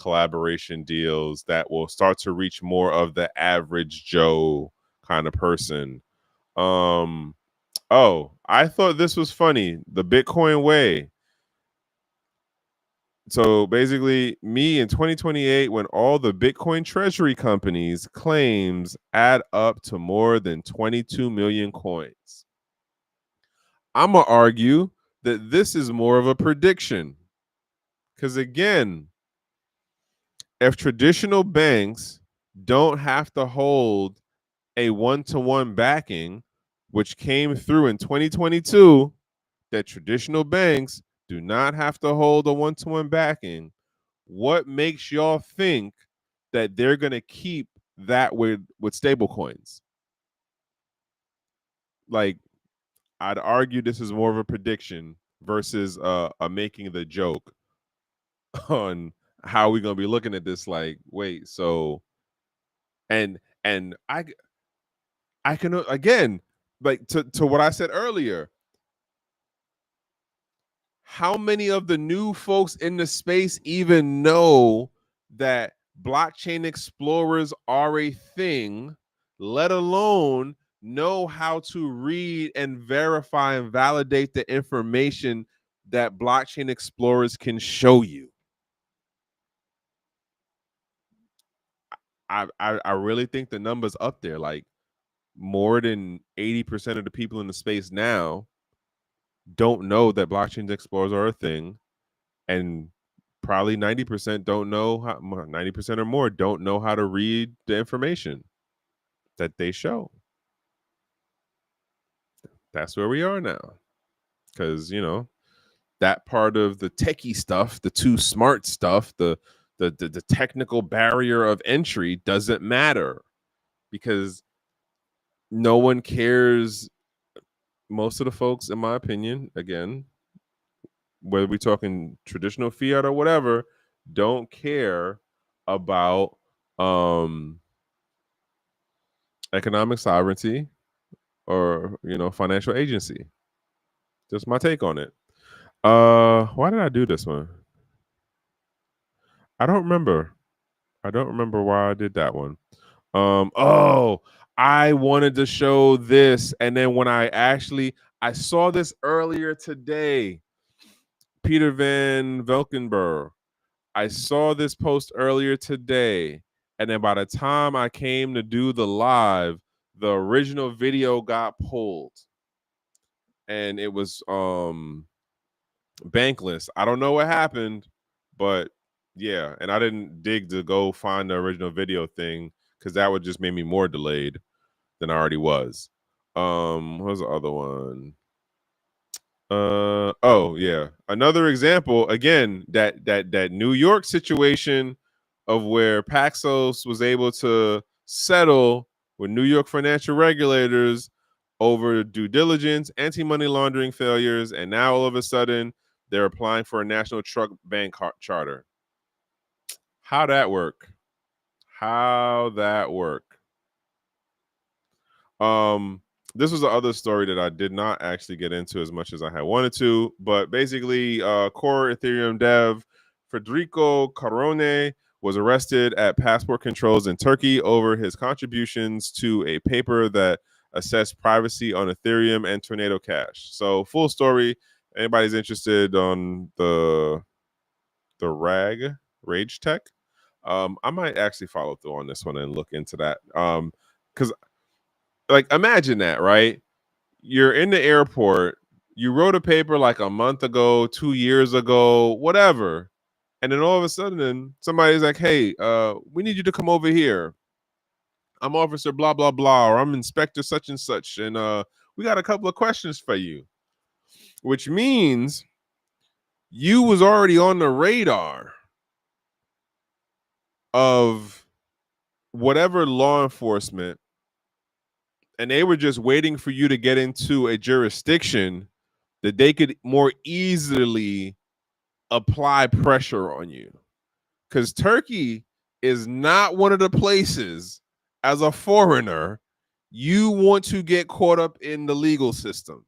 collaboration deals that will start to reach more of the average Joe kind of person. Oh, I thought this was funny. The Bitcoin way. So basically, me in 2028, when all the Bitcoin treasury companies' claims add up to more than 22 million coins. I'm going to argue that this is more of a prediction. Because again, if traditional banks don't have to hold a one-to-one backing, which came through in 2022, that traditional banks do not have to hold a one-to-one backing, what makes y'all think that they're going to keep that with stable coins? Like, I'd argue this is more of a prediction versus a making the joke on how we're going to be looking at this. Like, wait, so and I can again, like to what I said earlier, how many of the new folks in the space even know that blockchain explorers are a thing, let alone know how to read and verify and validate the information that blockchain explorers can show you? I really think the number's up there. Like more than 80% of the people in the space now don't know that blockchain explorers are a thing, and probably 90% don't know how 90% or more don't know how to read the information that they show. That's where we are now. Because, that part of the techie stuff, the too smart stuff, the technical barrier of entry doesn't matter because no one cares. Most of the folks, in my opinion, again, whether we're talking traditional fiat or whatever, don't care about economic sovereignty or financial agency. Just my take on it. Why did I do this one? I don't remember. I don't remember why I did that one. Oh, I wanted to show this, and then when I saw this earlier today, Peter Van Velkenburg. I saw this post earlier today, and then by the time I came to do the live, the original video got pulled, and it was bankless. I don't know what happened, but yeah, and I didn't dig to go find the original video thing because that would just make me more delayed than I already was. What was the other one? Oh yeah, another example again, that New York situation of where Paxos was able to settle with New York financial regulators over due diligence, anti-money laundering failures, and now all of a sudden they're applying for a national truck bank charter. How that work? How that work? This was the other story that I did not actually get into as much as I had wanted to, but basically, core Ethereum dev Federico Carone was arrested at passport controls in Turkey over his contributions to a paper that assessed privacy on Ethereum and Tornado Cash. So, full story. Anybody's interested on the Rage Tech? I might actually follow through on this one and look into that. Because like imagine that, right? You're in the airport, you wrote a paper like a month ago, 2 years ago, whatever, and then all of a sudden somebody's like, hey, we need you to come over here. I'm officer blah blah blah, or I'm inspector such and such, and we got a couple of questions for you, which means you was already on the radar of whatever law enforcement, and they were just waiting for you to get into a jurisdiction that they could more easily apply pressure on you. Because Turkey is not one of the places as a foreigner you want to get caught up in the legal system.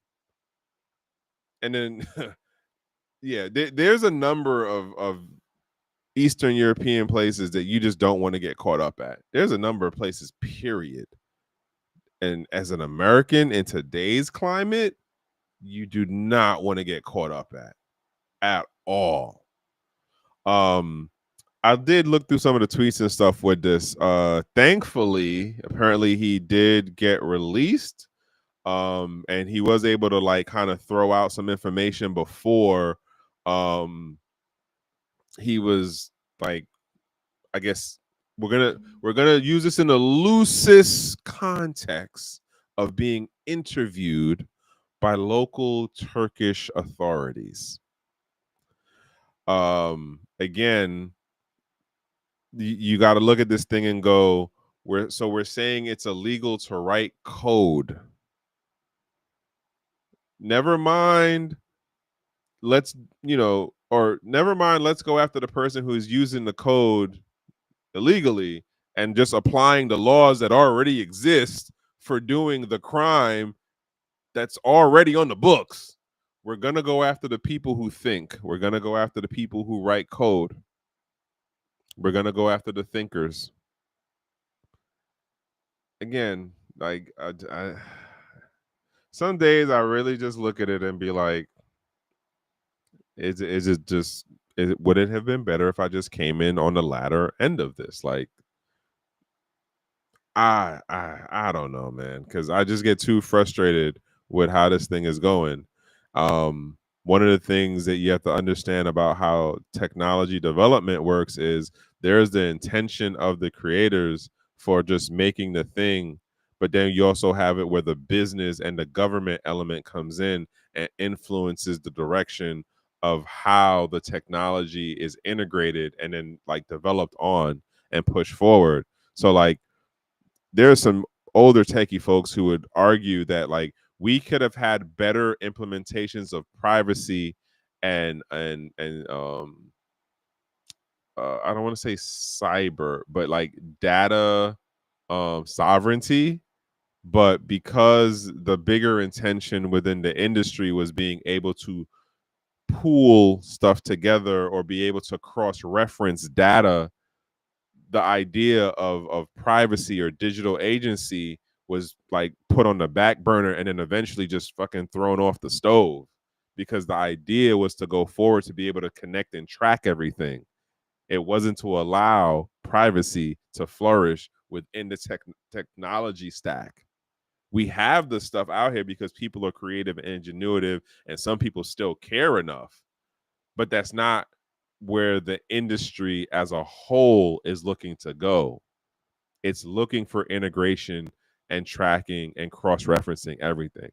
And then, yeah, there's a number of Eastern European places that you just don't want to get caught up at. There's a number of places, period. And as an American in today's climate, you do not want to get caught up at all. I did look through some of the tweets and stuff with this. Thankfully, apparently he did get released. And he was able to like kind of throw out some information before he was like, I guess we're gonna use this in the loosest context of being interviewed by local Turkish authorities. Again, you got to look at this thing and go, we're saying it's illegal to write code. Never mind, let's go after the person who's using the code illegally and just applying the laws that already exist for doing the crime that's already on the books. We're gonna go after the people who think. We're gonna go after the people who write code. We're gonna go after the thinkers. Again, like some days I really just look at it and be like, is it just would it have been better if I just came in on the latter end of this? Like, I don't know, man, because I just get too frustrated with how this thing is going. One of the things that you have to understand about how technology development works is there's the intention of the creators for just making the thing, but then you also have it where the business and the government element comes in and influences the direction of how the technology is integrated and then like developed on and pushed forward. So like there's some older techie folks who would argue that like we could have had better implementations of privacy and I don't want to say cyber, but like data sovereignty. But because the bigger intention within the industry was being able to pool stuff together or be able to cross-reference data, the idea of privacy or digital agency was like put on the back burner and then eventually just fucking thrown off the stove because the idea was to go forward to be able to connect and track everything. It wasn't to allow privacy to flourish within the technology stack. We have the stuff out here because people are creative and ingenuitive and some people still care enough, but that's not where the industry as a whole is looking to go. It's looking for integration and tracking and cross-referencing everything.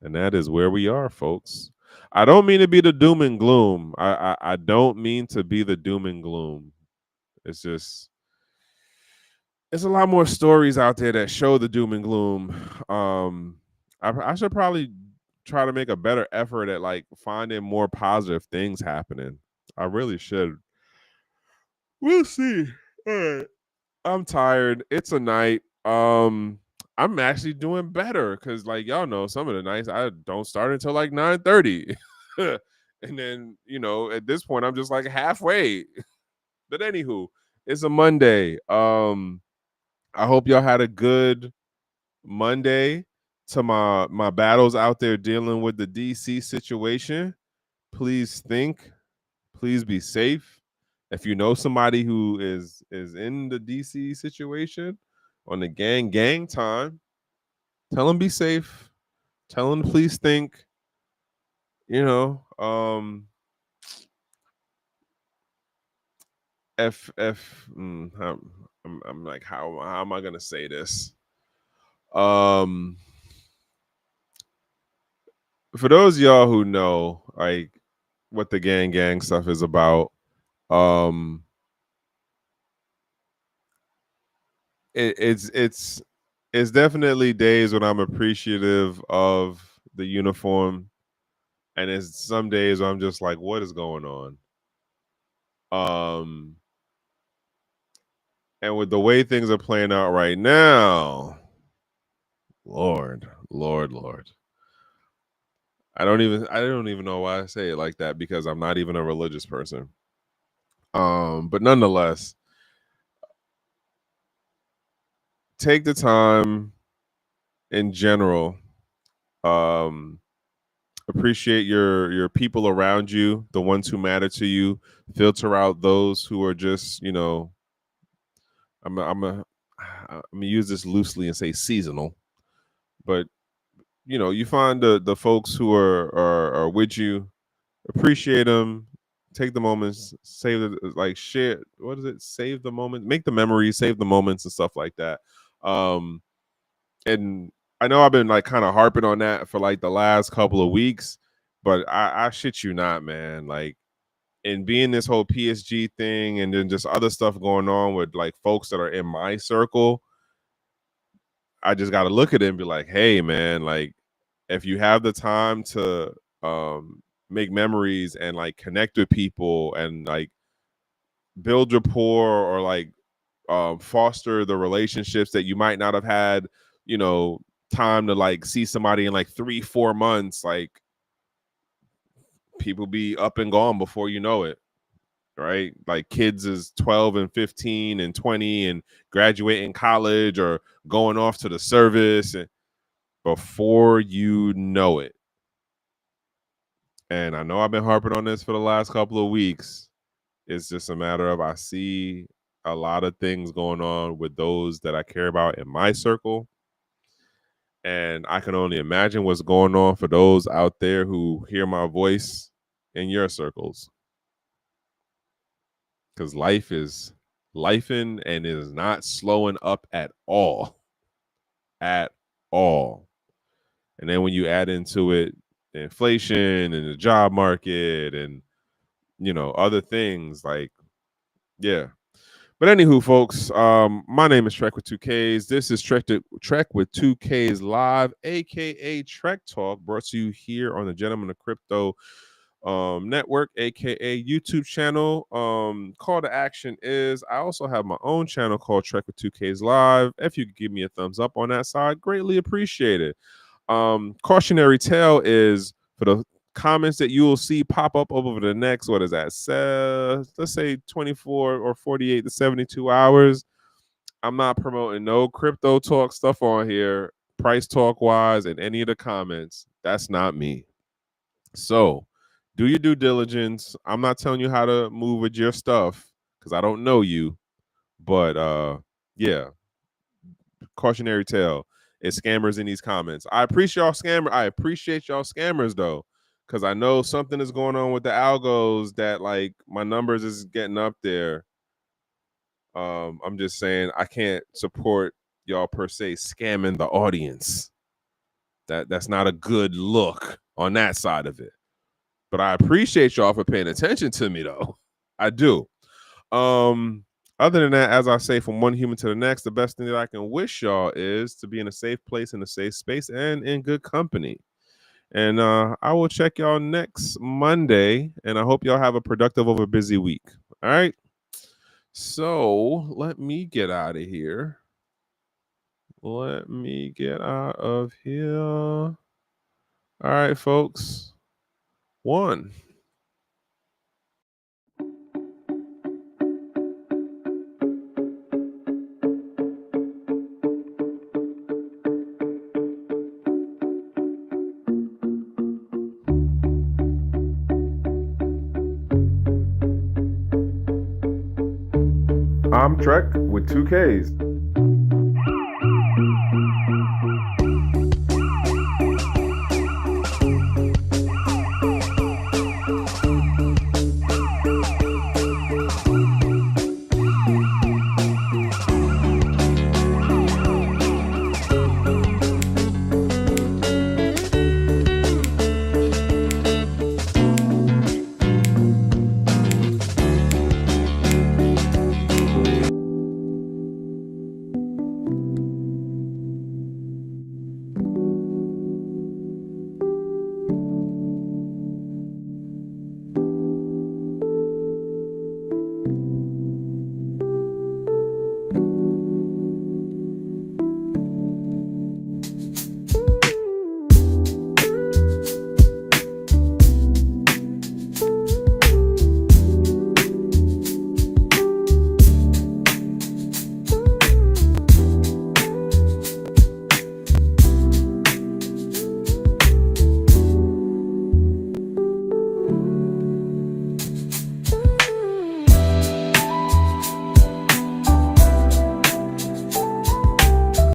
And that is where we are, folks. I don't mean to be the doom and gloom. I don't mean to be the doom and gloom. It's just there's a lot more stories out there that show the doom and gloom. I should probably try to make a better effort at like finding more positive things happening. I really should. We'll see. All right. I'm tired. It's a night. I'm actually doing better because like y'all know some of the nights I don't start until like 9:30. And then, you know, at this point I'm just like halfway. But anywho, it's a Monday. I hope y'all had a good Monday. To my battles out there dealing with the DC situation, please think, please be safe. If you know somebody who is in the DC situation on the gang time, tell them be safe. Tell them to please think. You know, I'm like how am I gonna say this? Um, for those of y'all who know like what the gang stuff is about, um, it's definitely days when I'm appreciative of the uniform, and it's some days where I'm just like, what is going on? Um, and with the way things are playing out right now, Lord. I don't even know why I say it like that because I'm not even a religious person. But nonetheless, take the time in general. Appreciate your people around you, the ones who matter to you. Filter out those who are just, you know, I'm gonna use this loosely and say seasonal, but you know, you find the folks who are with you, appreciate them, take the moments, save the like share. What is it? Save the moment, make the memories, save the moments and stuff like that. And I know I've been like kind of harping on that for like the last couple of weeks, but I shit you not, man. Like, and being this whole PSG thing and then just other stuff going on with like folks that are in my circle, I just got to look at it and be like, hey, man, like if you have the time to make memories and like connect with people and like build rapport or like foster the relationships that you might not have had, you know, time to like see somebody in like 3-4 months, like people be up and gone before you know it, right? Like kids is 12 and 15 and 20 and graduating college or going off to the service, and before you know it. And I know I've been harping on this for the last couple of weeks. It's just a matter of, I see a lot of things going on with those that I care about in my circle. And I can only imagine what's going on for those out there who hear my voice in your circles. Because life is lifing and is not slowing up at all. At all. And then when you add into it the inflation and the job market and, you know, other things, like, yeah. But anywho, folks, my name is Trek with 2Ks. This is Trek with 2Ks Live, aka Trek Talk, brought to you here on the Gentleman of Crypto network, aka YouTube channel. Call to action is, I also have my own channel called Trek with 2Ks Live. If you could give me a thumbs up on that side, greatly appreciated. Cautionary tale is for the comments that you will see pop up over the next, what is that, let's say 24 or 48 to 72 hours. I'm not promoting no crypto talk stuff on here, price talk wise, in any of the comments. That's not me. So do your due diligence. I'm not telling you how to move with your stuff because I don't know you, but yeah, cautionary tale. It's scammers in these comments. I appreciate y'all scammers though, because I know something is going on with the algos that like my numbers is getting up there. I'm just saying I can't support y'all per se scamming the audience. That's not a good look on that side of it. But I appreciate y'all for paying attention to me though. I do. Other than that, as I say, from one human to the next, the best thing that I can wish y'all is to be in a safe place, in a safe space, and in good company. And I will check y'all next Monday, and I hope y'all have a productive over busy week. All right. So let me get out of here. Let me get out of here. All right, folks. One. I'm Trek with 2Ks.